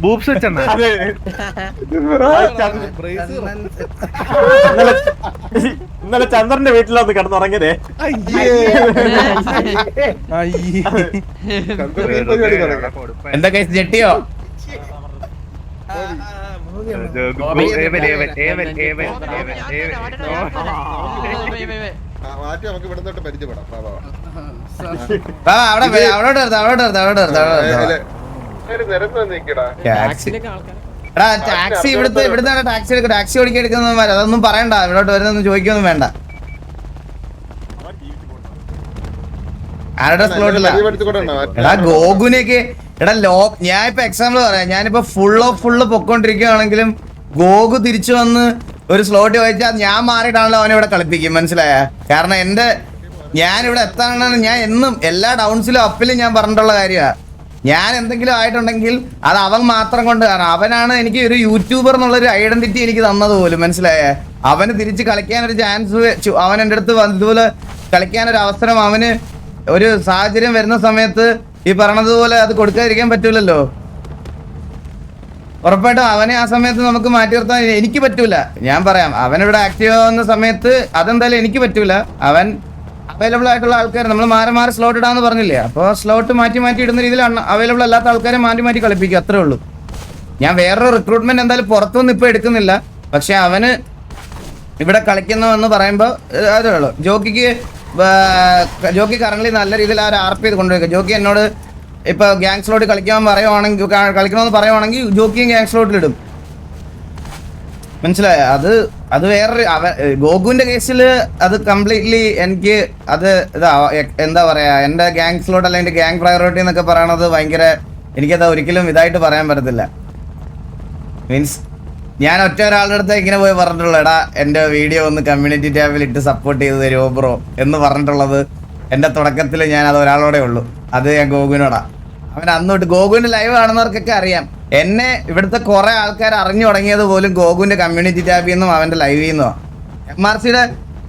ബൂബ്സ് വെച്ചെണ്ണ ഇന്നലെ ചന്ദ്രന്റെ വീട്ടിലൊന്ന് കിടന്നുറങ്ങിയതേ. എന്താ കേസ് ജെട്ടിയോ? മാറ്റി നമുക്ക് ഇവിടെ തൊട്ട് പരിചയപ്പെടാം. ടാക്സി ഇവിടുന്ന് ടാക്സി ഓടിക്കാൻ എടുക്കുന്നവന്മാർ അതൊന്നും പറയണ്ട. ഇവിടോട്ട് വരുന്നൊന്നും ചോദിക്കൊന്നും വേണ്ട. ആരുടെ സ്ലോട്ടില്ല എടാ ഗോകുനെയൊക്കെ. എടാ ഞാൻ ഇപ്പൊ എക്സാമ്പിൾ പറയാം. ഞാനിപ്പോ ഫുള്ള് പൊക്കോണ്ടിരിക്കുകയാണെങ്കിലും ഗോകു തിരിച്ചു വന്ന് ഒരു സ്ലോട്ട് ചോദിച്ചാൽ ഞാൻ മാറിയിട്ടാണല്ലോ അവനെ ഇവിടെ കളിപ്പിക്കും. മനസ്സിലായ? കാരണം ഞാനിവിടെ എത്താനാണ് ഞാൻ എന്നും എല്ലാ ഡൗൺസിലും അപ്പിലും ഞാൻ പറഞ്ഞിട്ടുള്ള കാര്യമാണ്. ഞാൻ എന്തെങ്കിലും ആയിട്ടുണ്ടെങ്കിൽ അത് അവൻ മാത്രം കൊണ്ട്. കാരണം അവനാണ് എനിക്ക് ഒരു യൂട്യൂബർ എന്നുള്ളൊരു ഐഡന്റിറ്റി എനിക്ക് തന്നത് പോലും. മനസ്സിലായ? അവന് തിരിച്ച് കളിക്കാനൊരു ചാൻസ്, അവൻ എൻ്റെ അടുത്ത് ഇതുപോലെ കളിക്കാനൊരു അവസരം, അവന് ഒരു സാഹചര്യം വരുന്ന സമയത്ത് ഈ പറഞ്ഞതുപോലെ അത് കൊടുക്കാതിരിക്കാൻ പറ്റൂലല്ലോ. ഉറപ്പായിട്ടും അവനെ ആ സമയത്ത് നമുക്ക് മാറ്റി നിർത്താൻ എനിക്ക് പറ്റൂല. ഞാൻ പറയാം, അവനിവിടെ ആക്റ്റീവ് ആവുന്ന സമയത്ത് അതെന്തായാലും എനിക്ക് പറ്റൂല. അവൻ അവൈലബിൾ ആയിട്ടുള്ള ആൾക്കാർ നമ്മൾ മാറി സ്ലോട്ട് ഇടാന്ന് പറഞ്ഞില്ലേ. അപ്പോൾ സ്ലോട്ട് മാറ്റി ഇടുന്ന രീതിയിൽ അവൈലബിൾ അല്ലാത്ത ആൾക്കാരെ മാറ്റി കളിപ്പിക്കും. അത്രേ ഉള്ളൂ. ഞാൻ വേറൊരു റിക്രൂട്ട്മെന്റ് എന്തായാലും പുറത്തുനിന്ന് ഇപ്പോൾ എടുക്കുന്നില്ല. പക്ഷെ അവന് ഇവിടെ കളിക്കുന്നതെന്ന് പറയുമ്പോൾ അതേ ഉള്ളൂ. ജോക്കി കറന്റ് നല്ല രീതിയിൽ ആ ഒരു RP ചെയ്ത് കൊണ്ടുവയ്ക്കുക. ജോക്കി എന്നോട് ഇപ്പൊ ഗ്യാങ് സ്ലോട്ട് കളിക്കണമെന്ന് പറയുവാണെങ്കിൽ ജോക്കിയും ഗ്യാങ് സ്ലോട്ടിലിടും. മനസ്സിലായ? അത് വേറൊരു ഗോകുവിന്റെ കേസിൽ അത് കംപ്ലീറ്റ്ലി എനിക്ക് അത് എന്താ പറയാ, എന്റെ ഗ്യാങ് സ്ലോട്ട് അല്ലെങ്കിൽ ഗ്യാങ് പ്രയോറിറ്റി എന്നൊക്കെ പറയണത് ഭയങ്കര, എനിക്കത് ഒരിക്കലും ഇതായിട്ട് പറയാൻ പറ്റത്തില്ല. മീൻസ് ഞാൻ ഒറ്റ ഒരാളുടെ അടുത്ത് ഇങ്ങനെ പോയി പറഞ്ഞിട്ടുള്ളൂ, എടാ എന്റെ വീഡിയോ ഒന്ന് കമ്മ്യൂണിറ്റി ടാബിൽ ഇട്ട് സപ്പോർട്ട് ചെയ്ത് തരുമോ ബ്രോ എന്ന് പറഞ്ഞിട്ടുള്ളത് എന്റെ തുടക്കത്തിൽ ഞാൻ അത് ഒരാളോടെ ഉള്ളൂ. അത് ഞാൻ ഗോകുവിനോടാ. അവൻ അന്നോട്ട് ഗോകുവിന്റെ ലൈവ് കാണുന്നവർക്കൊക്കെ അറിയാം. എന്നെ ഇവിടുത്തെ കുറെ ആൾക്കാർ അറിഞ്ഞു തുടങ്ങിയത് പോലും ഗോകുവിന്റെ കമ്മ്യൂണിറ്റി ടാബിൽ നിന്നും അവന്റെ ലൈവിൽ നിന്നോ. MRCയുടെ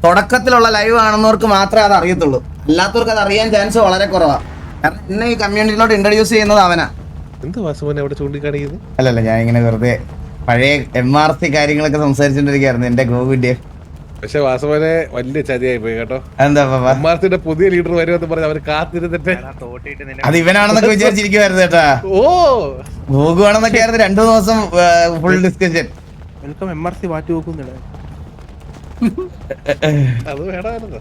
തുടക്കത്തിലുള്ള ലൈവ് കാണുന്നവർക്ക് മാത്രമേ അത് അറിയത്തുള്ളൂ. അല്ലാത്തവർക്ക് അത് അറിയാൻ ചാൻസ് വളരെ കുറവാണ്. കാരണം എന്നെ ഈ കമ്മ്യൂണിറ്റിയിലോട്ട് ഇൻട്രൊഡ്യൂസ് ചെയ്യുന്നത് അവനാ. അല്ലല്ല, ഞാൻ ഇങ്ങനെ വെറുതെ പഴയ MRC കാര്യങ്ങളൊക്കെ സംസാരിച്ചോണ്ടിരിക്കുകയായിരുന്നു എന്റെ ഗോകുവിന്റെ. പക്ഷെ വാസവനെ വലിയ ചതിയായി പോയി കേട്ടോ. എന്താ MRCയുടെ പുതിയ ലീഡർ വരുമെന്ന് പറഞ്ഞ് അവര് കാത്തിരുന്നിട്ട് അത് ഇവനാണെന്നൊക്കെ വിചാരിച്ചിരിക്കുവായിരുന്നു കേട്ടാ. ഗോകു ആണെന്നൊക്കെ ആയിരുന്നു 2 ദിവസം ഫുൾ ഡിസ്കഷൻ. വെൽക്കം MRC മാറ്റി നോക്കുന്നില്ല. അത് വേണമായിരുന്നു.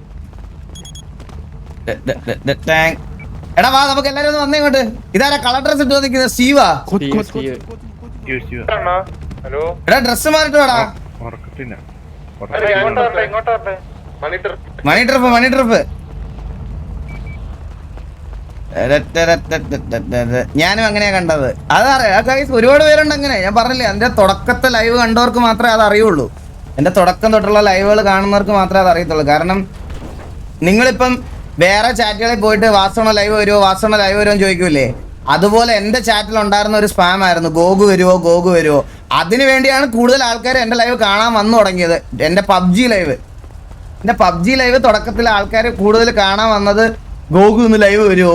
എടാ വാ, നമുക്ക് എല്ലാരും ഒന്ന് വന്നേ ഇങ്ങോട്ട്. ഇതാരാ കളർ ഡ്രസ് ഇട്ട് നിൽക്കുന്നത്? സ്റ്റീവാ? എടാ ഡ്രസ് മാറിട്ട് വേടാ. മണി ട്രിപ്പ് ഞാനും അങ്ങനെയാ കണ്ടത്. അതറിയാം, ഒരുപാട് പേരുണ്ട് അങ്ങനെ. ഞാൻ പറഞ്ഞില്ലേ, അതിന്റെ തുടക്കത്തെ ലൈവ് കണ്ടവർക്ക് മാത്രമേ അത് അറിയുള്ളൂ. എന്റെ തുടക്കം തൊട്ടുള്ള ലൈവുകൾ കാണുന്നവർക്ക് മാത്രമേ അത് അറിയത്തുള്ളൂ. കാരണം നിങ്ങളിപ്പം വേറെ ചാറ്റുകളിൽ പോയിട്ട് വാസവണ ലൈവ് വരുമോ എന്ന് ചോദിക്കൂലേ, അതുപോലെ എൻ്റെ ചാറ്റിൽ ഉണ്ടായിരുന്ന ഒരു സ്പാം ആയിരുന്നു, ഗോഗു വരുമോ. അതിനു വേണ്ടിയാണ് കൂടുതൽ ആൾക്കാർ എൻ്റെ ലൈവ് കാണാൻ വന്നു തുടങ്ങിയത്. എൻ്റെ പബ്ജി ലൈവ് തുടക്കത്തിൽ ആൾക്കാർ കൂടുതൽ കാണാൻ വന്നത് ഗോഗു ഇന്ന് ലൈവ് വരുമോ,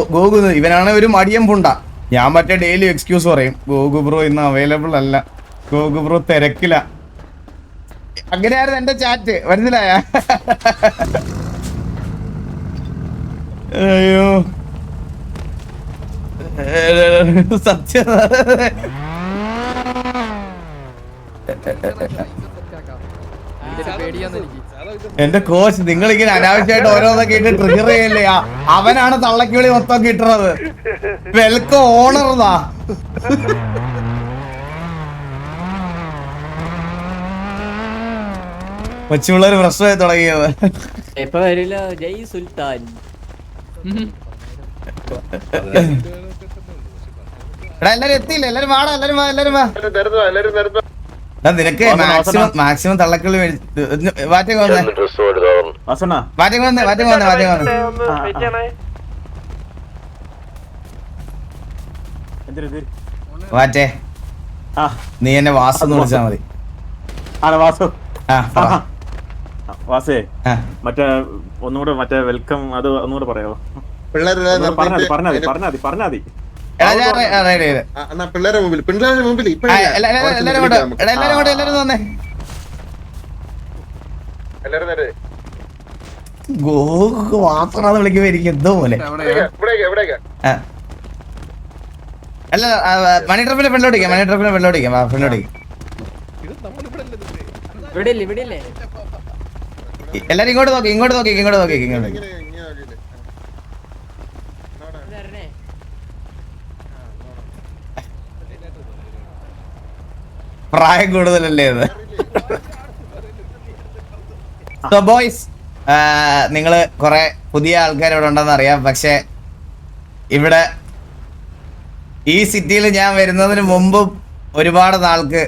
ഇവനാണ് ഒരു മടിയം പുണ്ട. ഞാൻ മറ്റേ ഡെയിലി എക്സ്ക്യൂസ് പറയും, ഗോഗു ബ്രോ ഇന്ന് അവൈലബിൾ അല്ല, ഗോഗു ബ്രോ തിരക്കില്ല. അങ്ങനെയായിരുന്നു എൻ്റെ ചാറ്റ്, മനസ്സിലായ? അയ്യോ സത്യം. എന്റെ കോച്ച്, നിങ്ങളിങ്ങനെ അനാവശ്യമായിട്ട് ഓരോന്നൊക്കെ ഇട്ട് ട്രിഗർ ചെയ്യല്ലേ. അവനാണ് തള്ളക്കിളി മൊത്തം കിട്ടുന്നത്. വെൽക്കം ഓണർന്നാ. കൊച്ചുപിള്ളേര് പ്രശ്നമായി തുടങ്ങിയത്. ഇപ്പൊ വരില്ല. ജയ് സുൽത്താൻ. എല്ലാരും എത്തിയില്ല, എല്ലാരും വാടാ, എല്ലാരും വാ. നിനക്ക് മാക്സിമം തള്ളക്കിളി വാറ്റേ വന്നേ. വാറ്റേ, നീ എന്നെ വാസു എന്ന് വിളിച്ചാ മതി. വാസേ, മറ്റേ ഒന്നുകൂടെ മറ്റേ വെൽക്കം അത് ഒന്നുകൂടെ പറയാമോ? പറഞ്ഞാതി. പിള്ളേരെ മുമ്പിൽ ഗോഗു മാത്രം വിളിക്കുമ്പോ എനിക്ക് എന്തോ പോലെ. അല്ല, മണി ട്രിപ്പിനെ പെണ്ണോടിക്കാം. എല്ലാരും ഇങ്ങോട്ട് നോക്കി. പ്രായം കൂടുതലല്ലേ ഇത്? സോ ബോയ്സ്, നിങ്ങള് കുറെ പുതിയ ആൾക്കാർ ഇവിടെ ഉണ്ടെന്ന് അറിയാം. പക്ഷെ ഇവിടെ ഈ സിറ്റിയിൽ ഞാൻ വരുന്നതിന് മുമ്പും ഒരുപാട് നാൾക്ക്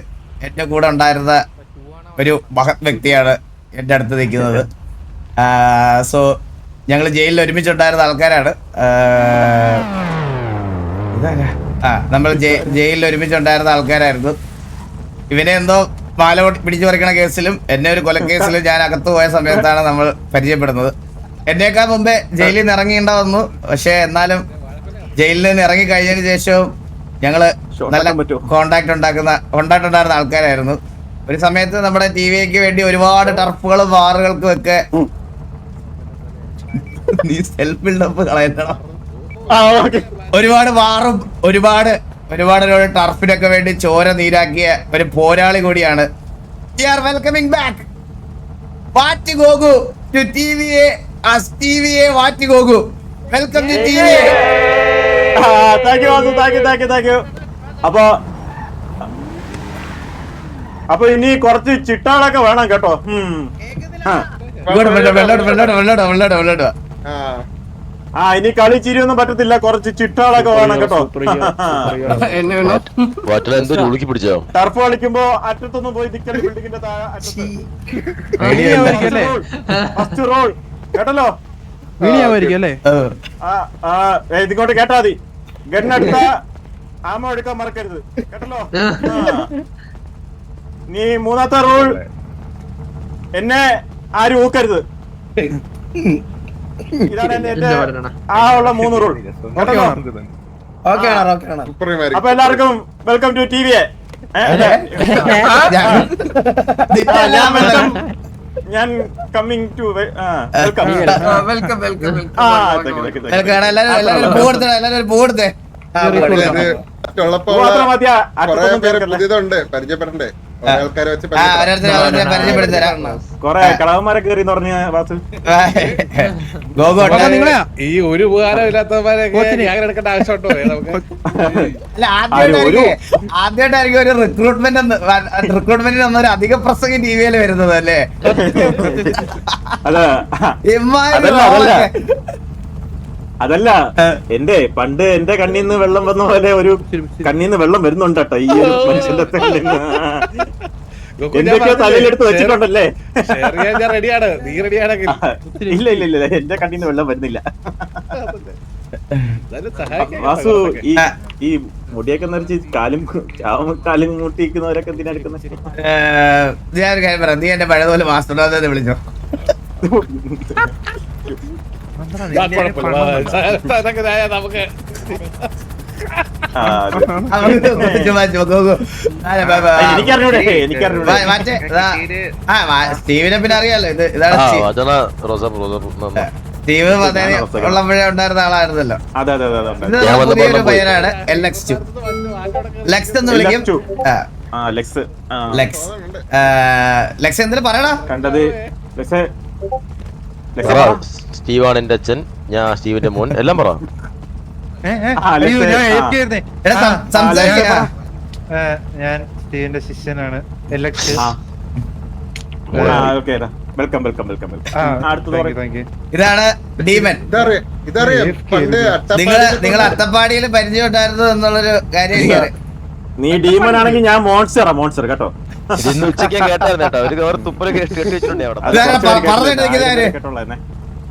എന്റെ കൂടെ ഉണ്ടായിരുന്ന ഒരു മഹത് വ്യക്തിയാണ് എൻ്റെ അടുത്ത് നിൽക്കുന്നത്. സോ ഞങ്ങൾ ജയിലിൽ ഒരുമിച്ചുണ്ടായിരുന്ന ആൾക്കാരാണ്. നമ്മൾ ജയിലിൽ ഒരുമിച്ചുണ്ടായിരുന്ന ആൾക്കാരായിരുന്നു. ഇവനെ എന്തോ മാല പിടിച്ചു പറിക്കണ കേസിലും എന്നെ ഒരു കൊലക്കേസിലും ഞാൻ അകത്ത് പോയ സമയത്താണ് നമ്മൾ പരിചയപ്പെടുന്നത്. എന്നേക്കാൾ മുമ്പേ ജയിലിൽ നിന്ന് ഇറങ്ങിയിട്ടുണ്ടാവുന്നു. പക്ഷെ എന്നാലും ജയിലിൽ നിന്ന് ഇറങ്ങി കഴിഞ്ഞതിന് ശേഷവും ഞങ്ങള് നല്ല കോണ്ടാക്ട് ഉണ്ടായിരുന്ന ആൾക്കാരായിരുന്നു. ഒരു സമയത്ത് നമ്മുടെ ടിവിക്ക് വേണ്ടി ഒരുപാട് ടർഫുകളും വാറുകൾക്കും ഒക്കെ നീ സെൽഫ് ബിൽഡപ്പ് കളയണം. ഒരുപാട് വാറും ഒരുപാട് ടർഫിനൊക്കെ വേണ്ടി ചോര നീരാക്കിയ ഒരു പോരാളി കൂടിയാണ്. We are welcoming back വാറ്റ് ഗോഗു to TVA as TVA വാറ്റ് ഗോഗു. Welcome to TVA. Thank you. അപ്പൊ ഇനി കുറച്ച് ചിട്ടാളൊക്കെ വേണം കേട്ടോ. ഇനി കളി ചിരിയൊന്നും പറ്റത്തില്ല, കുറച്ച് ചിട്ടാളൊക്കെ വേണം കേട്ടോ. ടർഫ് കളിക്കുമ്പോ അറ്റത്തൊന്നും പോയി നിൽക്കല്, ബിൽഡിങ്ങിന്റെ ഫസ്റ്റ് റോൾ കേട്ടല്ലോ. ഇതിങ്ങോട്ട് കേട്ടാ മതി. ഗണ്ണെടുത്ത ആമ എടുക്കാൻ മറക്കരുത് കേട്ടല്ലോ. നീ മൂന്നാമത്തെ റൂൾ, എന്നെ ആരും ഊക്കരുത്. ഇതാണ് എന്റെ ആ ഉള്ള 3 റൂൾ. അപ്പൊ എല്ലാവർക്കും വെൽക്കം ടു TVA. ഞാൻ കമ്മിങ് ടു വെൽക്കം. പുതിയതുണ്ട്, പരിചയപ്പെടണ്ടേ? കൊറേ കളവന്മാരെ കേറി പറഞ്ഞ വാസു. ഈ ഒരു ഉപകാരം ഇല്ലാത്തവന്മാരൊക്കെ എടുക്കേണ്ട ആവശ്യമുണ്ടോ? ആദ്യമായിട്ടായിരിക്കും ഒരു റിക്രൂട്ട്മെന്റിന് വന്നൊരു അധിക പ്രസംഗം ടിവിയിൽ വരുന്നത് അല്ലേ? അതല്ല എന്റെ പണ്ട് എന്റെ കണ്ണീന്ന് വെള്ളം വന്ന പോലെ ഒരു കണ്ണീന്ന് വെള്ളം വരുന്നുണ്ട് കേട്ടോ ഈ ഒരു മനുഷ്യന്റെ കണ്ണീന്ന്. എന്തൊക്കെയോ തലയിലെടുത്ത് വെച്ചിട്ടുണ്ടല്ലേ? ഞാൻ റെഡിയാണ്, നീ റെഡിയാണെങ്കിൽ ഇല്ല ഇല്ല ഇല്ല, എന്റെ കണ്ണീന്ന് വെള്ളം വരുന്നില്ല. വാസു ഈ മുടിയൊക്കെ നിറച്ച് കാലും മുട്ടിക്കുന്നവരൊക്കെ എന്തിനാ എടുക്കുന്നത്? ഞാനൊരു കാര്യം പറയാം, നീ എന്റെ പഴയതുപോലെ മാസ്റ്റർ വിളിച്ചോ. നമുക്ക് സ്റ്റീവിനെ പിന്നെ അറിയാലോ, ഇതാണ് സ്റ്റീവ് ഉള്ളപ്പോഴേ ഉണ്ടായിരുന്ന ആളായിരുന്നല്ലോ. ഇത് പുതിയൊരു പയ്യനാണ് LX2. ലെക്സ് എന്ന് വിളിക്കും. ലെക്സ് എന്തിനു പറയടാ? കണ്ടത് സ്റ്റീവാണ് എന്റെ അച്ഛൻ, ഞാൻ സ്റ്റീവിന്റെ മോൻ, എല്ലാം പറ. ഞാൻ സ്റ്റീവിന്റെ ശിഷ്യനാണ്. ഇതാണ് ഡീമൻ. നിങ്ങൾ അട്ടപ്പാടിയിൽ പരിചയം ഉണ്ടായിരുന്നു എന്നുള്ളൊരു കാര്യം എനിക്കറിയാം. നീ ഡീമൻ ആണെങ്കിൽ ഞാൻ മോൺസ്റ്റർ കേട്ടോ. ഉച്ചയ്ക്ക് കേട്ടായിരുന്നു കേട്ടോ, ഒരു തുപ്പല് കെട്ടി വെച്ചിട്ടുണ്ട് അവിടെ.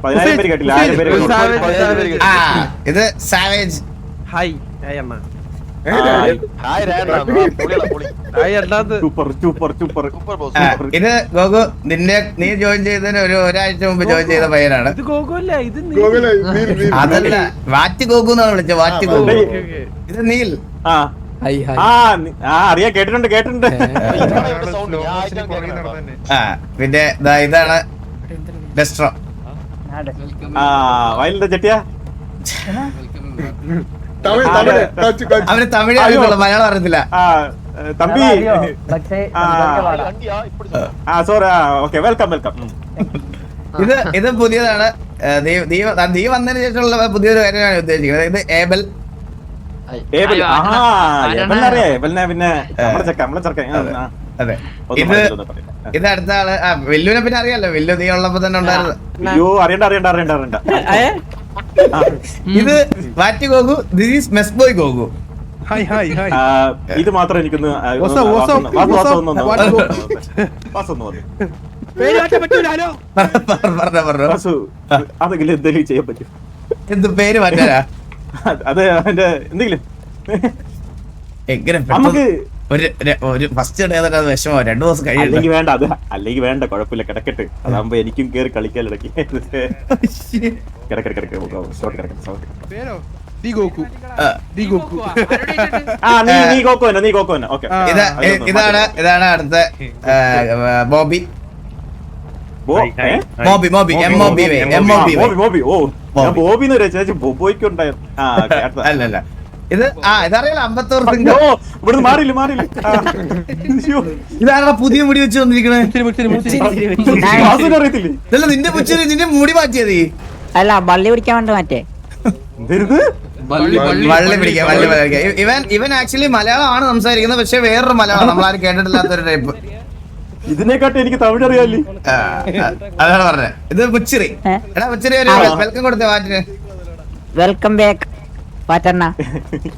10,000 പേര് കേട്ടില്ല, 1000 പേര് ഇത് സാവേജ്. ഹായ് അണ്ണ. ഇത് ഗോഗു, നീ ജോയിൻ ചെയ്തതിന് ഒരാഴ്ച മുമ്പ് ജോയിൻ ചെയ്ത പയ്യനാണ്. അതല്ല, വാറ്റ് ഗോഗു എന്നാണ് വിളിച്ചത്, വാറ്റ് ഗോഗു. ഇത് നീൽ. അറിയാ, കേട്ടിട്ടുണ്ട്. പിന്നെ ഇതാണ് ഡെസ്ട്രോ. വയലിന്റെ ചെട്ടിയാ. അവന് തമിഴ് അറിയത്തുള്ളൂ, മലയാളം അറിയത്തില്ല. Thampi sorry, okay, welcome. ഇത് പുതിയതാണ്. നീ വന്നതിന് ശേഷമുള്ള പുതിയൊരു കാര്യമാണ് ഉദ്ദേശിക്കുന്നത്. ഇത് ഏബൽ. പിന്നെ അതെ, ഇത് അടുത്ത ആള്. വില്ലുവിനെ പിന്നെ അറിയാലോ, വില്ലു നീ ഉള്ളപ്പോ തന്നെ ഉണ്ടായിരുന്നു. അയ്യോ, അറിയണ്ട. ഇത് വാറ്റ് ഗോഗു, ദിസ് ഈസ് മെസ്ബോയ് ഗോഗു. ഇത് മാത്രം എനിക്കൊന്ന് അതെങ്കിലും എന്തെങ്കിലും ചെയ്യാൻ പറ്റും. എന്ത് പേര് മാറ്റാനാ? അത് അതിന്റെ എന്തെങ്കിലും എങ്ങനെ നമുക്ക് ഒരു ഫസ്റ്റ് ഡേ തന്നെ വിഷമോ, 2 ദിവസം കഴിയും. അല്ലെങ്കിൽ വേണ്ട, കുഴപ്പമില്ല, കിടക്കട്ടെ. അതാകുമ്പോ എനിക്കും കേറി കളിക്കാനിടയ്ക്ക്. ഇതാണ് അടുത്ത ബോബി. അല്ലല്ല, ഇതറിയാലോ, 54 സിംഗം. ഇതാരാ പുതിയ മുടി വെച്ച് വന്നിരിക്കണേ? ഇതല്ല നിന്റെ പുച്ചിരി, നിന്റെ മുടി മാറ്റിയത്. അല്ല, വള്ളി പിടിക്കാൻ വേണ്ടി മാറ്റേ. വള്ളി പിടിക്കാൻ. ഇവൻ ആക്ച്വലി മലയാളമാണ് സംസാരിക്കുന്നത്, പക്ഷെ വേറൊരു മലയാളം നമ്മളാരും കേട്ടിട്ടില്ലാത്തൊരു ടൈപ്പ്. ഇതിനെക്കാട്ടും എനിക്ക് തമിഴ് അറിയാല്ലേ. അതാണ് പറഞ്ഞത്. ഇത് പുച്ചിരി. എടാ പുച്ചിരി, ഒരു വെൽക്കം കൊടുത്തേ വാറ്റിന്. Welcome back പാറ്റണ്ണ.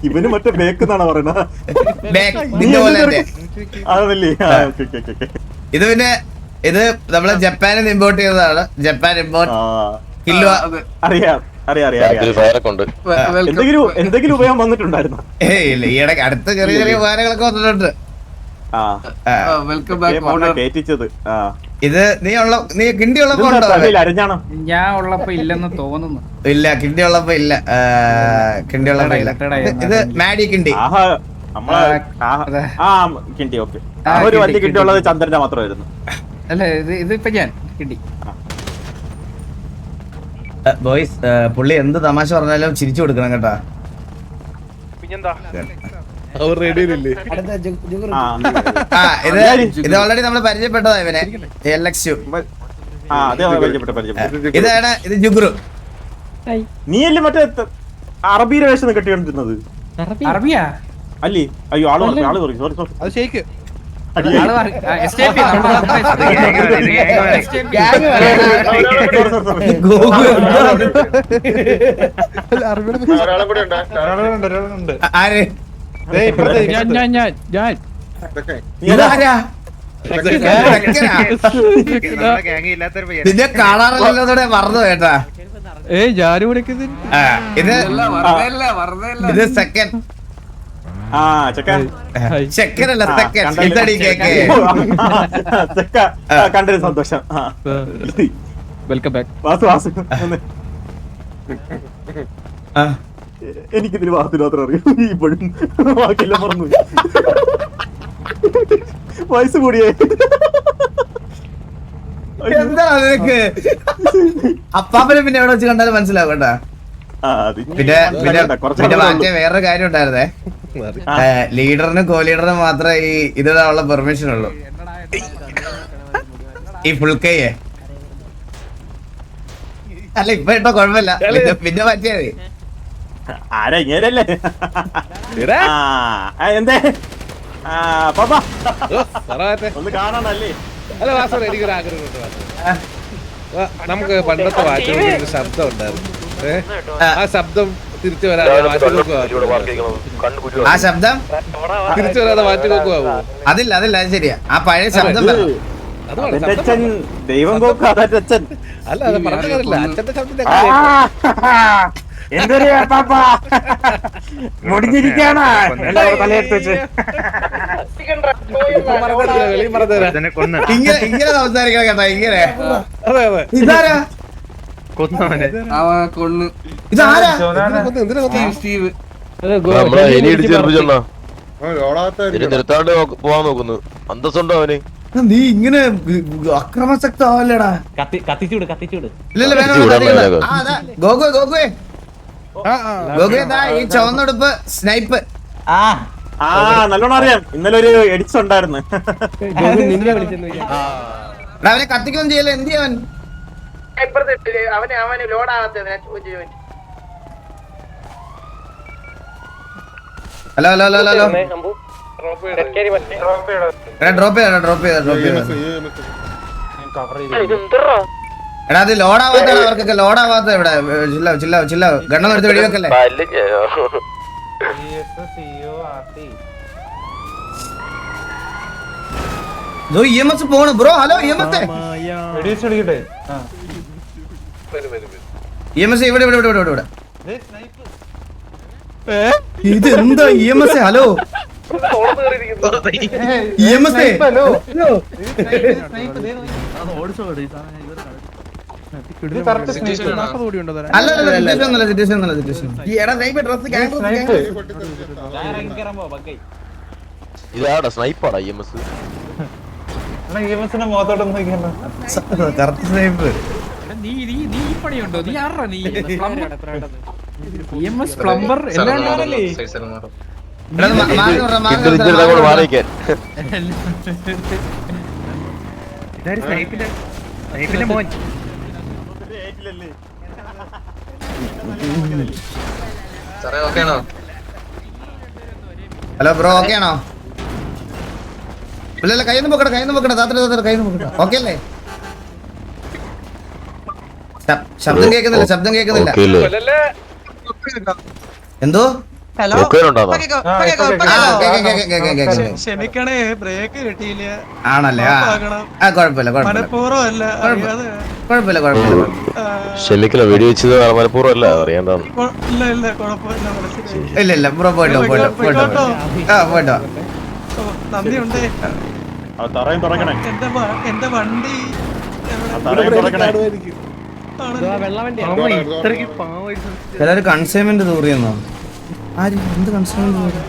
ഇവന് മറ്റേ ബേക്ക് എന്നാണ് പറയുന്നത്. ഇത് പിന്നെ ഇത് നമ്മള് ജപ്പാനിൽ നിന്ന് ഇമ്പോർട്ട് ചെയ്തതാണ്. Japan import. എന്തെങ്കിലും ഉപയോഗം വന്നിട്ടുണ്ടായിരുന്നു? ഇല്ല, ഈ ഇടയ്ക്ക് അടുത്ത ചെറിയ ചെറിയ ഉപകാരങ്ങളൊക്കെ വന്നിട്ടുണ്ട്. ഇത് നീ കിണ്ടി ഉള്ളപ്പോ അരഞ്ഞാണോ? ഞാൻ ഉള്ളപ്പോ ഇല്ലെന്ന് തോന്നുന്നു. ഇല്ല, കിണ്ടി ഉള്ളപ്പോ ഇല്ല. ഇത് മാഡി കിണ്ടി. കിണ്ടി, ഓക്കെ. ഒരു വലിയ കിണ്ടി ഉള്ളത് ചന്ദ്രന്റെ മാത്രമായിരുന്നു. അല്ല, ഇതിപ്പോ ഞാൻ കിണ്ടി. ബോയ്സ്, പുള്ളി എന്ത് തമാശ പറഞ്ഞാലും ചിരിച്ചു കൊടുക്കണം കേട്ടാ. ഇത് ഓൾറെഡി നമ്മൾ പരിചയപ്പെട്ടതാ ഇവനെ. LX2. ഇതാണ് ഇത് ജുഗ്രു. നീയല്ലേ മറ്റേ അറബിയുടെ വേഷം കെട്ടിക്കൊണ്ടിരുന്നത്? അറബിയാ? അല്ലേ? അയ്യോ, ആള് സോറി. SJP ആര് ഞാൻ ഇതാരാ നിന്നെ കാണാറില്ലതോടെ മറന്നു കേട്ടാ. ഞാനും വിളിക്കുന്നത് ആ, ഇത് സെക്കൻഡ് ആ ചെക്ക സെക്കൻഡ് അല്ല സെക്കൻഡ്. ഇതടി കേക്ക്. ചെക്ക കണ്ടൊരു സന്തോഷം. Welcome back. വാസു വാസു ഒന്ന്. ആ, എനിക്കിതിന് വാസു മാത്രം അറിയൂ. ഇപ്പോഴും ബാക്കിയെല്ലാം മറന്നു. വയസ്സ് കൂടിയേ. എന്താ നിനക്ക് അപ്പാപ്പനെ പിന്നെ എവിടെ വെച്ച് കണ്ടാലും മനസ്സിലാവും കേട്ടാ. പിന്നെ പിന്നെ മറ്റേ വേറൊരു കാര്യം ഉണ്ടായിരുന്നേ. ലീഡറിനും കോ ലീഡറിനും മാത്രമേ ഈ ഇതിനുള്ള പെർമിഷൻ ഉള്ളൂ. ഈ ഫുൾ കൈയെ അല്ല ഇപ്പൊ ഇട്ടോ കുഴപ്പമില്ല. പിന്നെ മാറ്റിയാ മതി. ആരാ ഇങ്ങനല്ലേ? എന്തേ പാപ്പാ ഒന്ന് കാണാനല്ലേ? അല്ല വാസന എനിക്കൊരു ആഗ്രഹമുണ്ട്. നമുക്ക് പണ്ടത്തെ വാറ്റുകൾക്ക് ശബ്ദം ഉണ്ടായിരുന്നു. ആ ശബ്ദം തിരിച്ചു വരാതെ ആ ശബ്ദം തിരിച്ചു വരാതെ മാറ്റി നോക്കുവാ. അതില്ല അതില്ല അത് ശരിയാ. ആ പഴയ ശബ്ദം വരണം. അച്ഛൻ ദൈവം കോക്കാതച്ഛൻ അല്ല അത് പറഞ്ഞ കാര്യമില്ല. അച്ഛന്റെ ശബ്ദത്തിന്റെ എന്തൊരു പാപ്പാ മുടിഞ്ഞിരിക്കാണ് തലയെടുത്ത് വെച്ച്. വെളിയും പറഞ്ഞുതരാം. ഇങ്ങനെ ഇങ്ങനെ സംസാരിക്കണം കേട്ടാ. ഇങ്ങനെ അതെ അതെ ഇതാരാ കൊന്ന് ഇതാരാ സ്റ്റീവ് നമ്മളെ എലി ഇടിച്ചേർപ്പിച്ചോണ്ടാ നിർത്താണ്ട് പോവാൻ നോക്കുന്നു. അന്തസ്സുണ്ടോ അവന്? നീ ഇങ്ങനെ അക്രമാസക്തല്ലടാ. കത്തിച്ചൂട് ഇല്ലല്ല വേണം. ഗോകുവേ ഗോകുവേ ഗോകുവേ ദാ ഈ ചുവന്നുടുപ്പ് സ്നൈപ്പ്. ആ നല്ലോണം അറിയാം. ഇന്നലെ ഒരു എഡിറ്റ്സ് ഉണ്ടായിരുന്നു. അവനെ കത്തിക്കൊന്നും ചെയ്യല്ലേ. എന്ത് ചെയ്യാൻ അവന് ലോഡാകത്തെ hello hello hello hello drop ചെയ്താ ഡ്രോപ്പ് ചെയ്താ ഡ്രോപ്പ് ചെയ്താ. എടാ അത് ലോഡാവാത്ത അവർക്കൊക്കെ ലോഡാവാത്ത ഇവിടെ. ചില്ല ചില്ല ചില്ല ഗണ്ണൊന്നും എടുത്ത് വെടിവെക്കല്ലേ. EMS പോണു ബ്രോ. ഹലോ EMS EMS ഇവിടെ ഇവിടെ ഇവിടെ ഇവിടെ ഇവിടെ. ഇത് എന്താ EMS? ഹലോ EMS അല്ല സിറ്റുവേഷൻ ഒന്നല്ല സിറ്റുവേഷൻ. ഇതാടാ സ്നൈപ്പാടാ EMS. Correct snipe. പ്ലംബർ എല്ലാം മാറിക്കാൻ ഹലോ ബ്രോ ഓക്കെ ആണോ? ഇല്ല കയ്യൊന്നും പൊക്കട്ടെ കയ്യൊന്നും പൊക്കട്ടെ. താത്ര കയ്യൊന്നും പൊക്കട്ടെ. ഓക്കെ അല്ലേ? ശബ്ദം കേൾക്കുന്നില്ല ശബ്ദം കേൾക്കുന്നില്ല. എന്തോ ക്ഷമിക്കണേ ബ്രേക്ക് കിട്ടിയില്ല. ആണല്ലേ? ആ കുഴപ്പമില്ല കുഴപ്പമില്ല കുഴപ്പമില്ല കുഴപ്പമില്ല. ക്ഷമിക്കല വെടി വെച്ചത് മനഃപൂർവ്വമല്ല അറിയാണ്ടാണ്. ഇല്ല ഇല്ല ബ്രോ പോയിട്ടോ പോയിട്ടോ പോയിട്ടോ. ആ പോയിട്ടോ. നന്ദിയുണ്ട്. എന്റെ വണ്ടി ചിലര് കൺസൈൻമെന്റ് തൂറിയെന്നോ? ആര് എന്ത് കൺസൈൻമെന്റ് തൂറി?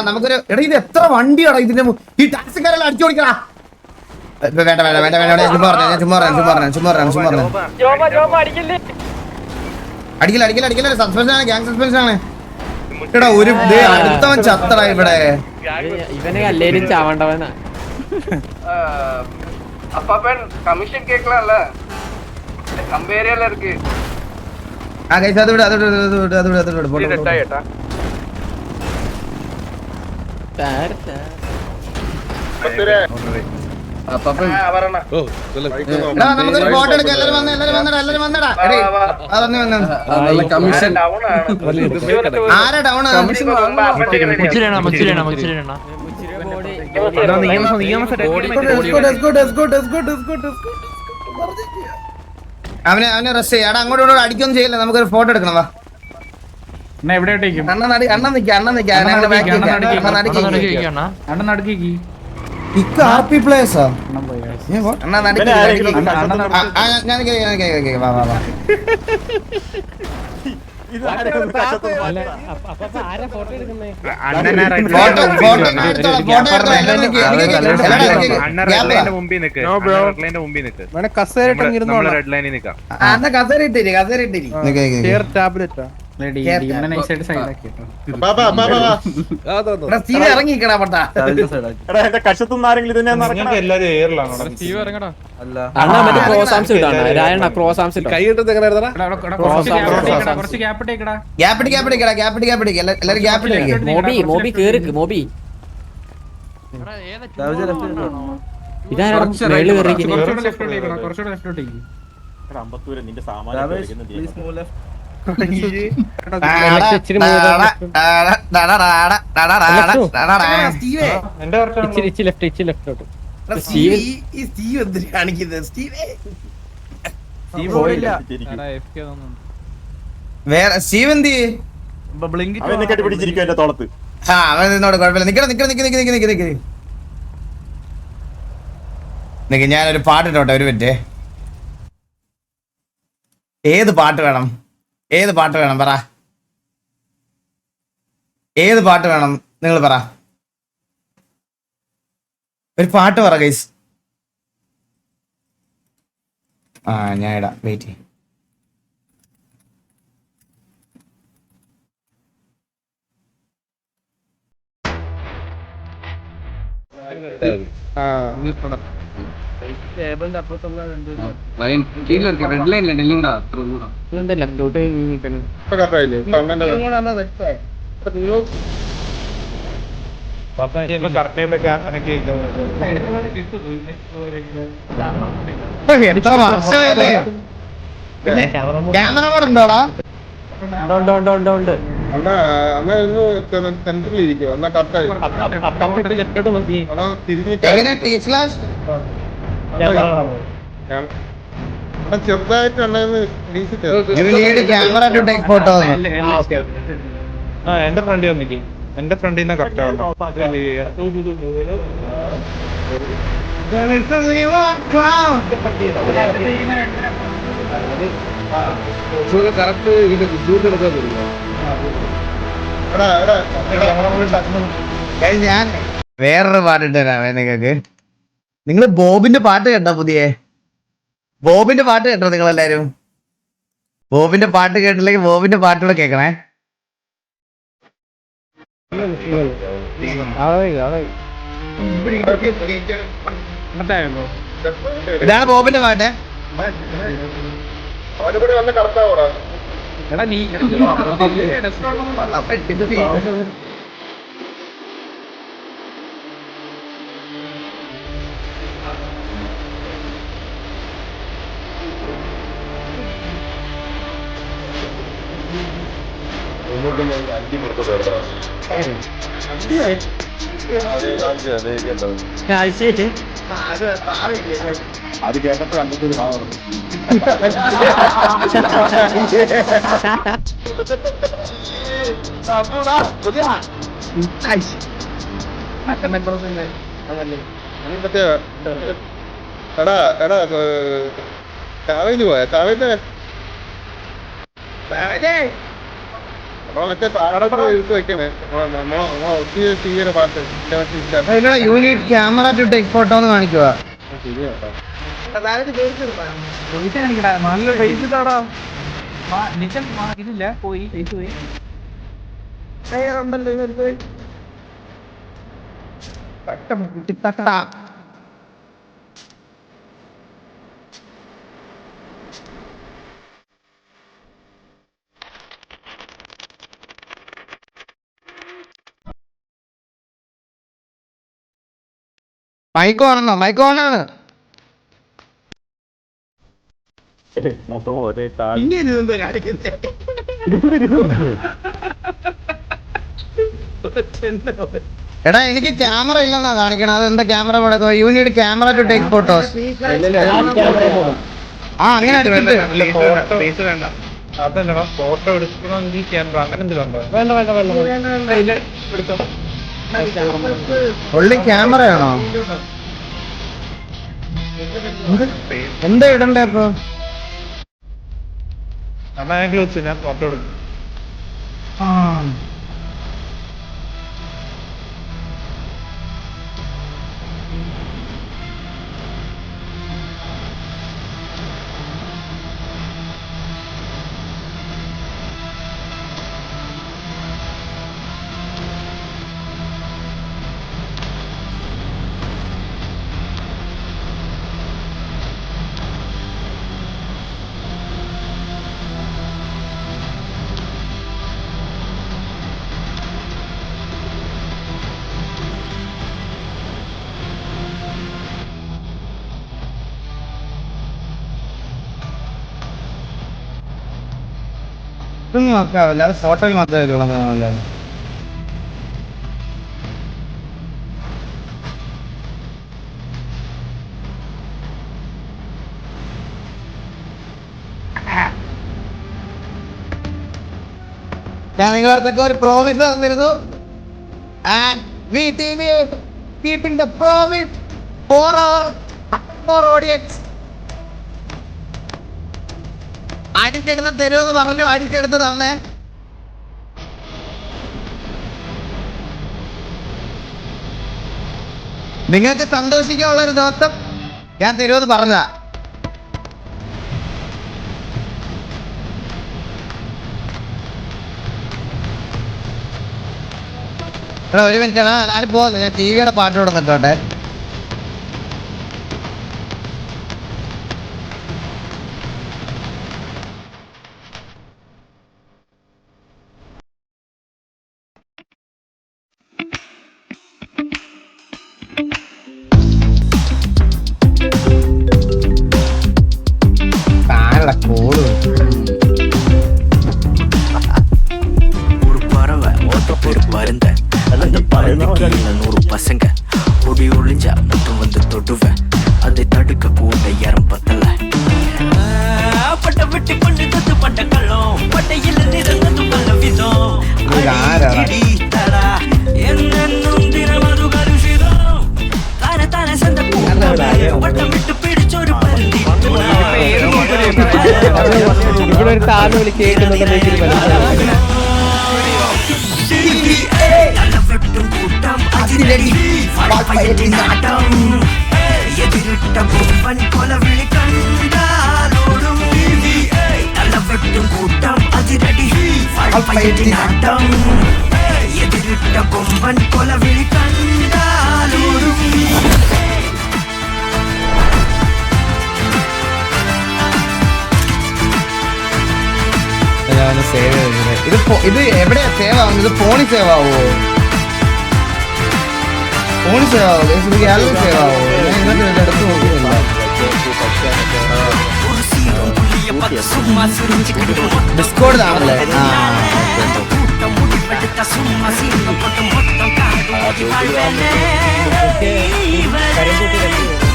നമുക്കൊരു എടാ ഇത് എത്ര വണ്ടിയാടാ ഇതിന്റെ ഈ ടാക്സിക്കാരെല്ലാം അടിച്ചു ഓടിക്കടാ. വേണ്ട വേണ്ട വേണ്ട വേണ്ട ചുമ്മാ അടിക്കില്ല അടിക്കില്ല അടിക്കില്ല. സസ്പെൻഷൻ ആണ് ഗ്യാങ് സസ്പെൻഷൻ ആണ്. എടാ ഒരു അടുത്തവൻ ചത്തടാ ഇവിടെ. ഇവനെ അല്ലേലും ചാവണ്ടവനാ. കമ്മീഷൻ കേക്കലാ ആ ഗൈസ് അത് വിട് അത് വിട് അത് വിട് അത് വിട് അത് വിട് പോട്ടെ, പോട്ടെ. ഓ ഇതല്ല. എടാ, നമുക്കൊരു ഫോട്ടോ എടുക്കാം. എല്ലാരും വന്ന്, എല്ലാരും വന്നെടാ, എല്ലാരും വന്നെടാ. എടീ, ആ, വന്ന്, വന്ന്. നല്ല കമ്മീഷൻ വല്ല ഇത് break ആണ്. ആരാ ഡൗൺ? അവനെ റെസ്റ്റ് ചെയ്യാം. അങ്ങോട്ടും ഇങ്ങോട്ടും അടിക്കൊന്നും ചെയ്യില്ല. നമുക്കൊരു ഫോട്ടോ എടുക്കണം. വാ അണ്ണൻ നിൽക്കാം. RP players ആ? അണ്ണാ നടുക്ക് ഞാൻ വാ വാ വാ. ഇറങ്ങിക്കടാ പട്ടാ. എന്റെ കശത്തുനിന്ന് ആരെങ്കിലും ഇതിനെ കൈയിട്ടത് എങ്ങനെയായിരുന്നെടാ? മോബി കേറിക്ക് മോബി ഇതാരാ മേളില് കേറിയിരിക്കുന്നെ? അമ്പത്തൂര് നിന്റെ സാമാന്യ ഇച്ചി ലെഫ്റ്റോട്ട് വേറെ സ്റ്റീവ് എന്ത് അവനെ കെട്ടിപ്പിടിച്ചിരിക്കും എന്റെ തോളത്ത്. ആ അവൻ നിന്നോട് കുഴപ്പമില്ല. നിക്ക് ഞാനൊരു പാട്ടിട്ടോട്ടെ ഒരു മിനിറ്റ്. ഏത് പാട്ട് വേണം പറ. ഏത് പാട്ട് വേണം നിങ്ങൾ പറ. ഒരു പാട്ട് പറ ഗൈസ്. ആ ഞാൻ ഇടാം, വെയിറ്റ് ചെയ്യും. റെഡ് ലൈനിലുണ്ട് ക്യാമറ ഉണ്ടോടാ? ഉണ്ട്. എന്റെ ഫ്രണ്ട് വന്നില്ലേ, എന്റെ ഫ്രണ്ടിൽ നിന്ന് കറക്റ്റ് ഞാൻ വേറൊരു പാട്ടിട്ട് തരാമേ നിങ്ങൾക്ക്. നിങ്ങള് ബോബിന്റെ പാട്ട് കേട്ടോ? ബോബിന്റെ പാട്ട് കേട്ടോ നിങ്ങളെല്ലാരും? ബോബിന്റെ പാട്ട് കേട്ടില്ലെങ്കിൽ ബോബിന്റെ പാട്ടുകൂടെ കേൾക്കണേ. ഇതാണ് ബോബിന്റെ പാട്ട്. അത് കേട്ടപ്പോ കണ്ടിട്ട് കാവേലി പോയ കാവേലി unit camera to take photo എന്ന് കാണിക്കുക. നല്ല ഫേസ് ഇതാടാ. ഇതില്ല, പോയി ഫേസ് പോയി. മൈക്കോണെന്നോ? മൈക്കോണാണ്. എടാ എനിക്ക് ക്യാമറ ഇല്ലെന്നാ കാണിക്കണം. അതെന്താ ക്യാമറ മുടക്കുക? You need camera to take photos. ആ അങ്ങനെ ഫോട്ടോ എടുക്കണമെങ്കിൽ ക്യാമറ അങ്ങനെ എന്തെങ്കിലും ഉള്ളി ക്യാമറയാണോ? എന്താ ഇടണ്ടേ അപ്പൊ? വെച്ച് ഞാൻ ഫോട്ടോ എടുക്കും. ഇതൊന്നും നോക്കാവില്ല, അത് ഫോട്ടോയിൽ മാത്രമേ. ഞാൻ നിങ്ങളടുത്തൊക്കെ ഒരു പ്രോമിസ് തന്നിരുന്നു. അടിച്ചെടുത്ത് തരുമെന്ന് പറഞ്ഞു, അടിച്ചെടുത്ത് തന്നെ. നിങ്ങൾക്ക് സന്തോഷിക്കാനുള്ള ഒരു ദിവസം ഞാൻ തരുമെന്ന് പറഞ്ഞതാ. എടാ ഒരു മിനിറ്റ്, ഞാൻ പോകുന്നു. ഞാൻ ടിവിയുടെ പാട്ട് കൊടുത്തിട്ടോട്ടെ. பசங்க ஒடி ஒளிஞ்சா மட்டும் வந்து தொடுவேன், அதை தடுக்க கூட யாரும் பத்தல. பட்ட விட்டு பண்ணுறது பட்ட கள்ளம், பட்டையில் நிறந்தது பல விதம். தடா என்னும் தினமது கருஷிதம், தான தான சந்த கூட்டமே வட்டம் விட்டு பிடிச்சொரு பருந்தி. ഇവിടെ ഒരു താല് വിളി കേൾക്കുന്നുണ്ടെങ്കിൽ എതിരിട്ട പൂവൻ കൊലവിളി കണ്ടാലോടും, തലവെട്ടും കൂട്ടം അതിരടി നാട്ടം. എതിരിട്ട കൊമ്പൻ കൊലവിളി കണ്ടാലോടും. സേവ് ഇത് എവിടെയാ സേവ് ആവുന്നത്? ഇത് ഫോണിൽ സേവ് ആവുമോ? ഫോണിൽ സേവ് ആവുമോ? ഗാലറി സേവ് ആവുമോ? ഞാൻ ഇന്നത്തെ എടുത്ത് നോക്കുന്നില്ല. ഡിസ്കോഡ് ആണല്ലേ?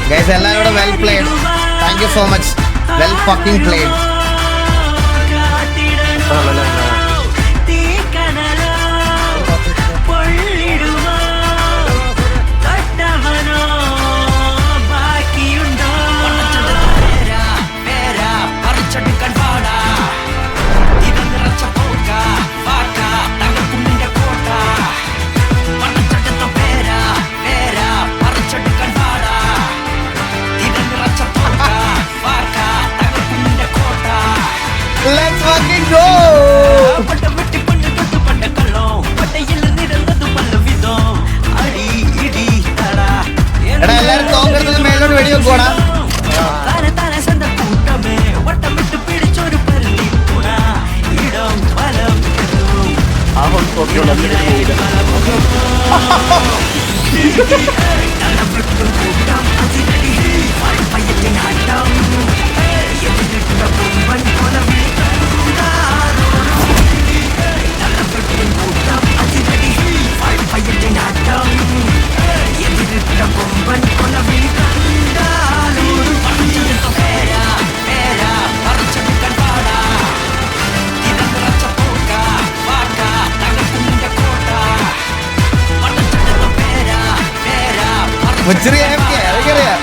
ഗൈസ് എല്ലാവരോടും well played. Thank you so much. Well fucking played. Let's fucking go! എടാ എല്ലാരും തോക്കെടുത്ത് മേലോട്ട് വെടി വെക്കോടാ. മുച്ചിരി AFK, അതൊക്കെയറിയാം.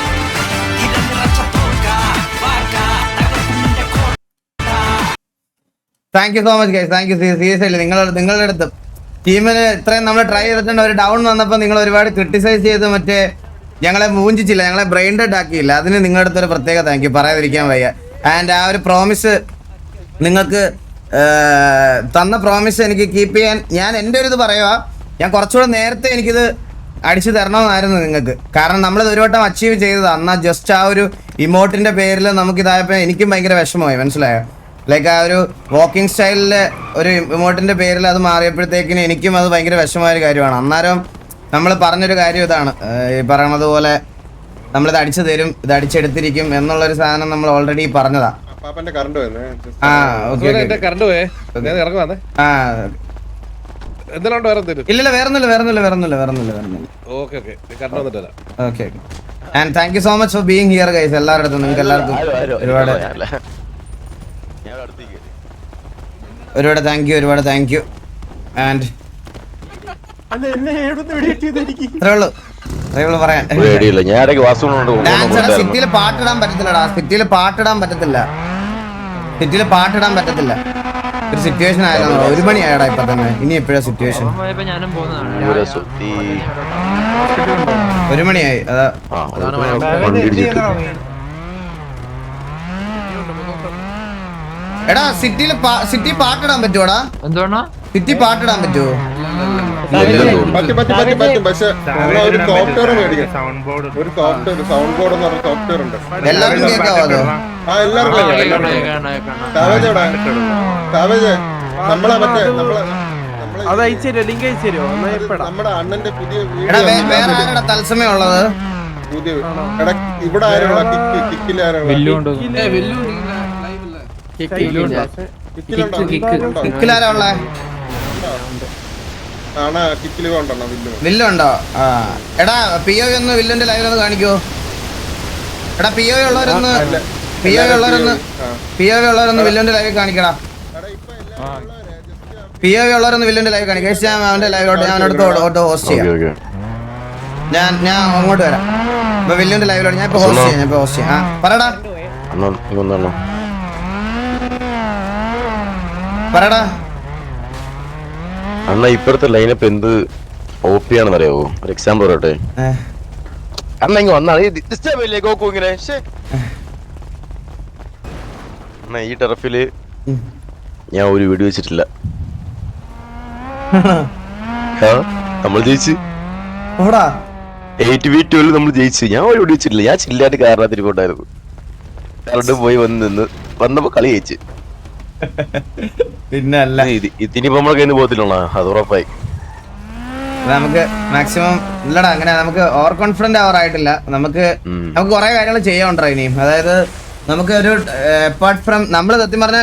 Thank you so much guys, thank you seriously. നിങ്ങളുടെ അടുത്ത് ടീമിന് ഇത്രയും നമ്മൾ ട്രൈ ചെയ്തിട്ടുണ്ട്. ഒരു ഡൗൺ വന്നപ്പോൾ നിങ്ങൾ ഒരുപാട് ക്രിട്ടിസൈസ് ചെയ്ത് മറ്റേ ഞങ്ങളെ മൂഞ്ചിച്ചില്ല, ഞങ്ങളെ ബ്രെയിൻ ഡെഡ് ആക്കിയില്ല. അതിന് നിങ്ങളുടെ അടുത്തൊരു പ്രത്യേക താങ്ക് യു, പറയാതിരിക്കാൻ വയ്യ. ആൻഡ് ആ ഒരു പ്രോമിസ് നിങ്ങൾക്ക് തന്ന പ്രോമിസ് എനിക്ക് കീപ്പ് ചെയ്യാൻ ഞാൻ എൻ്റെ ഒരു ഇത് പറയുക. ഞാൻ കുറച്ചുകൂടെ നേരത്തെ എനിക്കിത് അടിച്ചു തരണമെന്നായിരുന്നു നിങ്ങൾക്ക്. കാരണം നമ്മളിത് ഒരു വട്ടം അച്ചീവ് ചെയ്തതാണ്. എന്നാൽ ജസ്റ്റ് ആ ഒരു ഇമോട്ടിൻ്റെ പേരിൽ നമുക്കിതായപ്പോൾ എനിക്കും ഭയങ്കര വിഷമമായി, മനസ്സിലായോ? ലൈക്ക് ആ ഒരു വാക്കിംഗ് സ്റ്റൈലിലെ ഒരു ഇമോട്ടിൻ്റെ പേരിൽ അത് മാറിയപ്പോഴത്തേക്കിന് എനിക്കും അത് ഭയങ്കര വിഷമമായ ഒരു കാര്യമാണ്. അന്നേരം നമ്മൾ പറഞ്ഞൊരു കാര്യം ഇതാണ്, ഈ പറയണത് പോലെ നമ്മളിത് അടിച്ചു തരും, ഇത് അടിച്ചെടുത്തിരിക്കും എന്നുള്ളൊരു സാധനം നമ്മൾ ഓൾറെഡി പറഞ്ഞതാ. ആ ഓക്കെ കറണ്ട് പോയേ, ഇറങ്ങുവാന്നേ. ആ എന്തെങ്കിലും വേറെ എന്തെങ്കിലും? ഇല്ലല്ല, വേറൊന്നുമില്ല. ഓക്കെ കറണ്ട് വന്നിട്ട് വരാം. Okay and thank you so much for being here guys. എല്ലാവരുടെ നിങ്ങൾക്ക് എല്ലാവർക്കും ഒരുപാട് താങ്ക് യു. ആൻഡ് ഇത്രേ ഉള്ളൂ പറയാൻ. സിറ്റിയിൽ പാട്ടിടാൻ പറ്റത്തില്ലടാ, സിറ്റിയിൽ പാട്ടിടാൻ പറ്റത്തില്ല. ഒരു സിറ്റുവേഷൻ ആയിരുന്നു. 1 മണി ആയടാ ഇപ്പൊ തന്നെ. ഇനി എപ്പോഴാ സിറ്റുവേഷൻ? 1 മണിയായി. അതാ എടാ സിറ്റി പാട്ടിടാൻ പറ്റുമോടാ? സിറ്റി പാട്ടിടാൻ പറ്റുമോ? എല്ലാവർക്കും കേൾക്കാവോ അതോ? എടാ വേറെ ആരാടാ തത്സമയം ഉള്ളത്? കിക്കിലാരാ ഉള്ളേ? വില്ലുണ്ടോ? ആ എടാ POV ഒന്ന് വില്ലുന്റെ ലൈവിലൊന്ന് കാണിക്കോ? എടാ POV ഉള്ളവരൊന്ന് വില്ലുന്റെ ലൈവ് കാണിക്കടാ. POV ഉള്ളവരൊന്ന് വില്ലുന്റെ ലൈവ് കാണിക്കാം. ഞാൻ അവന്റെ ലൈവിലോട്ട് ഞാൻ അടുത്ത് ഹോസ്റ്റ് ചെയ്യാം. ഞാൻ അങ്ങോട്ട് വരാം. ഇപ്പൊ വില്ലുന്റെ ലൈവിലോട്ട് ഞാൻ ഇപ്പൊ ഹോസ്റ്റ് ചെയ്യാം. ആ പറടാ. അണ്ണ ഇപ്പഴത്തെ ലൈനപ്പ് എന്ത് OP ആണെന്ന് അറിയാവോ? ഒരു എക്സാമ്പിൾ പറയട്ടെ. അണ്ണ ഇങ്ങ വന്നാണ് ഇങ്ങനെ അണ്ണ ഈ ടെറഫില് ഞാൻ ഒരു വീഡിയോ വെച്ചിട്ടില്ല. നമ്മൾ ജയിച്ചു 8v12 നമ്മൾ ജയിച്ചു. ഞാൻ ഒരു വീഡിയോ വെച്ചിട്ടില്ല. ഞാൻ ചില്ലായിട്ട് കാരണത്തിരിക്കോട്ടായിരുന്നു. കറണ്ട് പോയി വന്നപ്പോ കളി ജയിച്ചു. പിന്നെ അല്ല ഇതിനിപ്പോ നമ്മളെ കയ്യിൽ നിന്ന് പോകത്തില്ല, അത് ഉറപ്പായി. നമുക്ക് മാക്സിമം ഇല്ലടാ, അങ്ങനെ നമുക്ക് ഓവർ കോൺഫിഡന്റ് ആവാറായിട്ടില്ല. നമുക്ക് കുറെ കാര്യങ്ങൾ ചെയ്യാനുണ്ടോ ഇനിയും. അതായത് നമുക്ക് ഒരു അപ്പാർട്ട് ഫ്രം നമ്മൾ സത്യം പറഞ്ഞ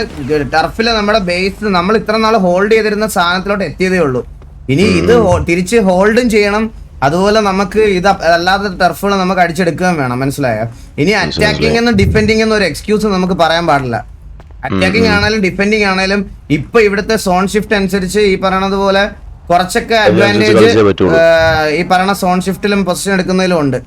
ടർഫില് നമ്മുടെ ബേസ് നമ്മൾ ഇത്ര നാൾ ഹോൾഡ് ചെയ്തിരുന്ന സാധനത്തിലോട്ട് എത്തിയതേ ഉള്ളൂ. ഇനി ഇത് തിരിച്ച് ഹോൾഡും ചെയ്യണം. അതുപോലെ നമുക്ക് ഇത് അല്ലാത്ത ടർഫുകൾ നമുക്ക് അടിച്ചെടുക്കുകയും വേണം, മനസ്സിലായോ? ഇനി അറ്റാക്കിംഗ് എന്നും ഡിഫെൻഡിങ് എന്നും ഒരു എക്സ്ക്യൂസ് നമുക്ക് പറയാൻ പാടില്ല. അറ്റാക്കിംഗ് ആണേലും ഡിഫെൻഡിങ് ആണേലും ഇപ്പൊ ഇവിടുത്തെ സോൺ ഷിഫ്റ്റ് അനുസരിച്ച് ഈ പറയണത് പോലെ കുറച്ചൊക്കെ അഡ്വാൻറ്റേജ് ഈ പറയുന്ന സോൺ ഷിഫ്റ്റിലും പൊസിഷൻ എടുക്കുന്നതിലും ഉണ്ട്.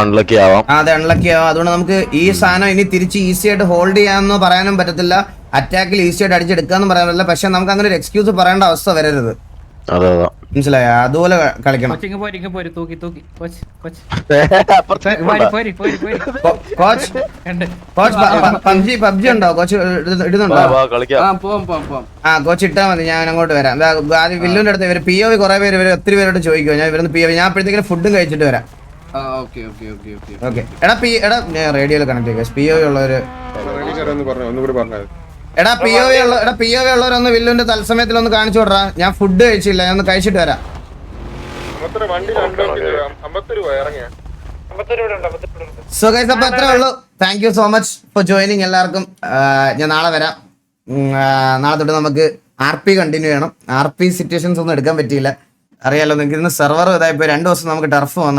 അൺലക്കി ആവാം. അതെ, അൺലക്കി ആവാം. അതുകൊണ്ട് നമുക്ക് ഈ സാധനം ഇനി തിരിച്ച് ഈസി ആയിട്ട് ഹോൾഡ് ചെയ്യാമെന്ന് പറയാനും പറ്റത്തില്ല, അറ്റാക്കിൽ ഈസി ആയിട്ട് അടിച്ചെടുക്കാന്ന് പറയാൻ പറ്റില്ല. പക്ഷെ നമുക്ക് അങ്ങനെ ഒരു എക്സ്ക്യൂസ് പറയേണ്ട അവസ്ഥ വരരുത്, മനസ്സിലായോ? അതുപോലെ കളിക്കണം. പബ്ജി ഉണ്ടോ കോച്ച്? ഇടുന്നുണ്ടോ? ആ കോച്ച് ഇട്ടാ മതി, ഞാൻ അങ്ങോട്ട് വരാം. ആദ്യം വില്ലുവിന്റെ അടുത്ത് ഇവര് POV കുറെ പേര് ഒത്തിരി പേരോട് ചോദിക്കുമോ. ഞാൻ ഇവരുന്ന് POV ഞാൻ അപ്പോഴത്തേക്കും ഫുഡും കഴിച്ചിട്ട് വരാം. ഓക്കെ എടാ ഞാൻ റേഡിയോയിൽ കണക്ട് ചെയ്യാം. POV ഉള്ളവര് എടാ POV ഉള്ളവരൊന്ന് വില്ലുവിന്റെ തത്സമയത്തിലൊന്ന് കാണിച്ചു വിടറാ. ഞാൻ ഫുഡ് കഴിച്ചില്ല, ഞാൻ ഒന്ന് കഴിച്ചിട്ട് വരാം. സോ ഗൈസ്, അപ്പൊ അത്രേ ഉള്ളൂ. Thank you so much for joining എല്ലാവർക്കും. ഞാൻ നാളെ വരാം. നാളെ തൊട്ട് നമുക്ക് RP കണ്ടിന്യൂ ചെയ്യണം. RP സിറ്റുവേഷൻസ് ഒന്നും എടുക്കാൻ പറ്റിയില്ല, അറിയാലോ നിങ്ങൾക്ക്. ഇന്ന് സെർവർ ഇതായിപ്പോ 2 ദിവസം നമുക്ക് ടർഫ് വന്നു.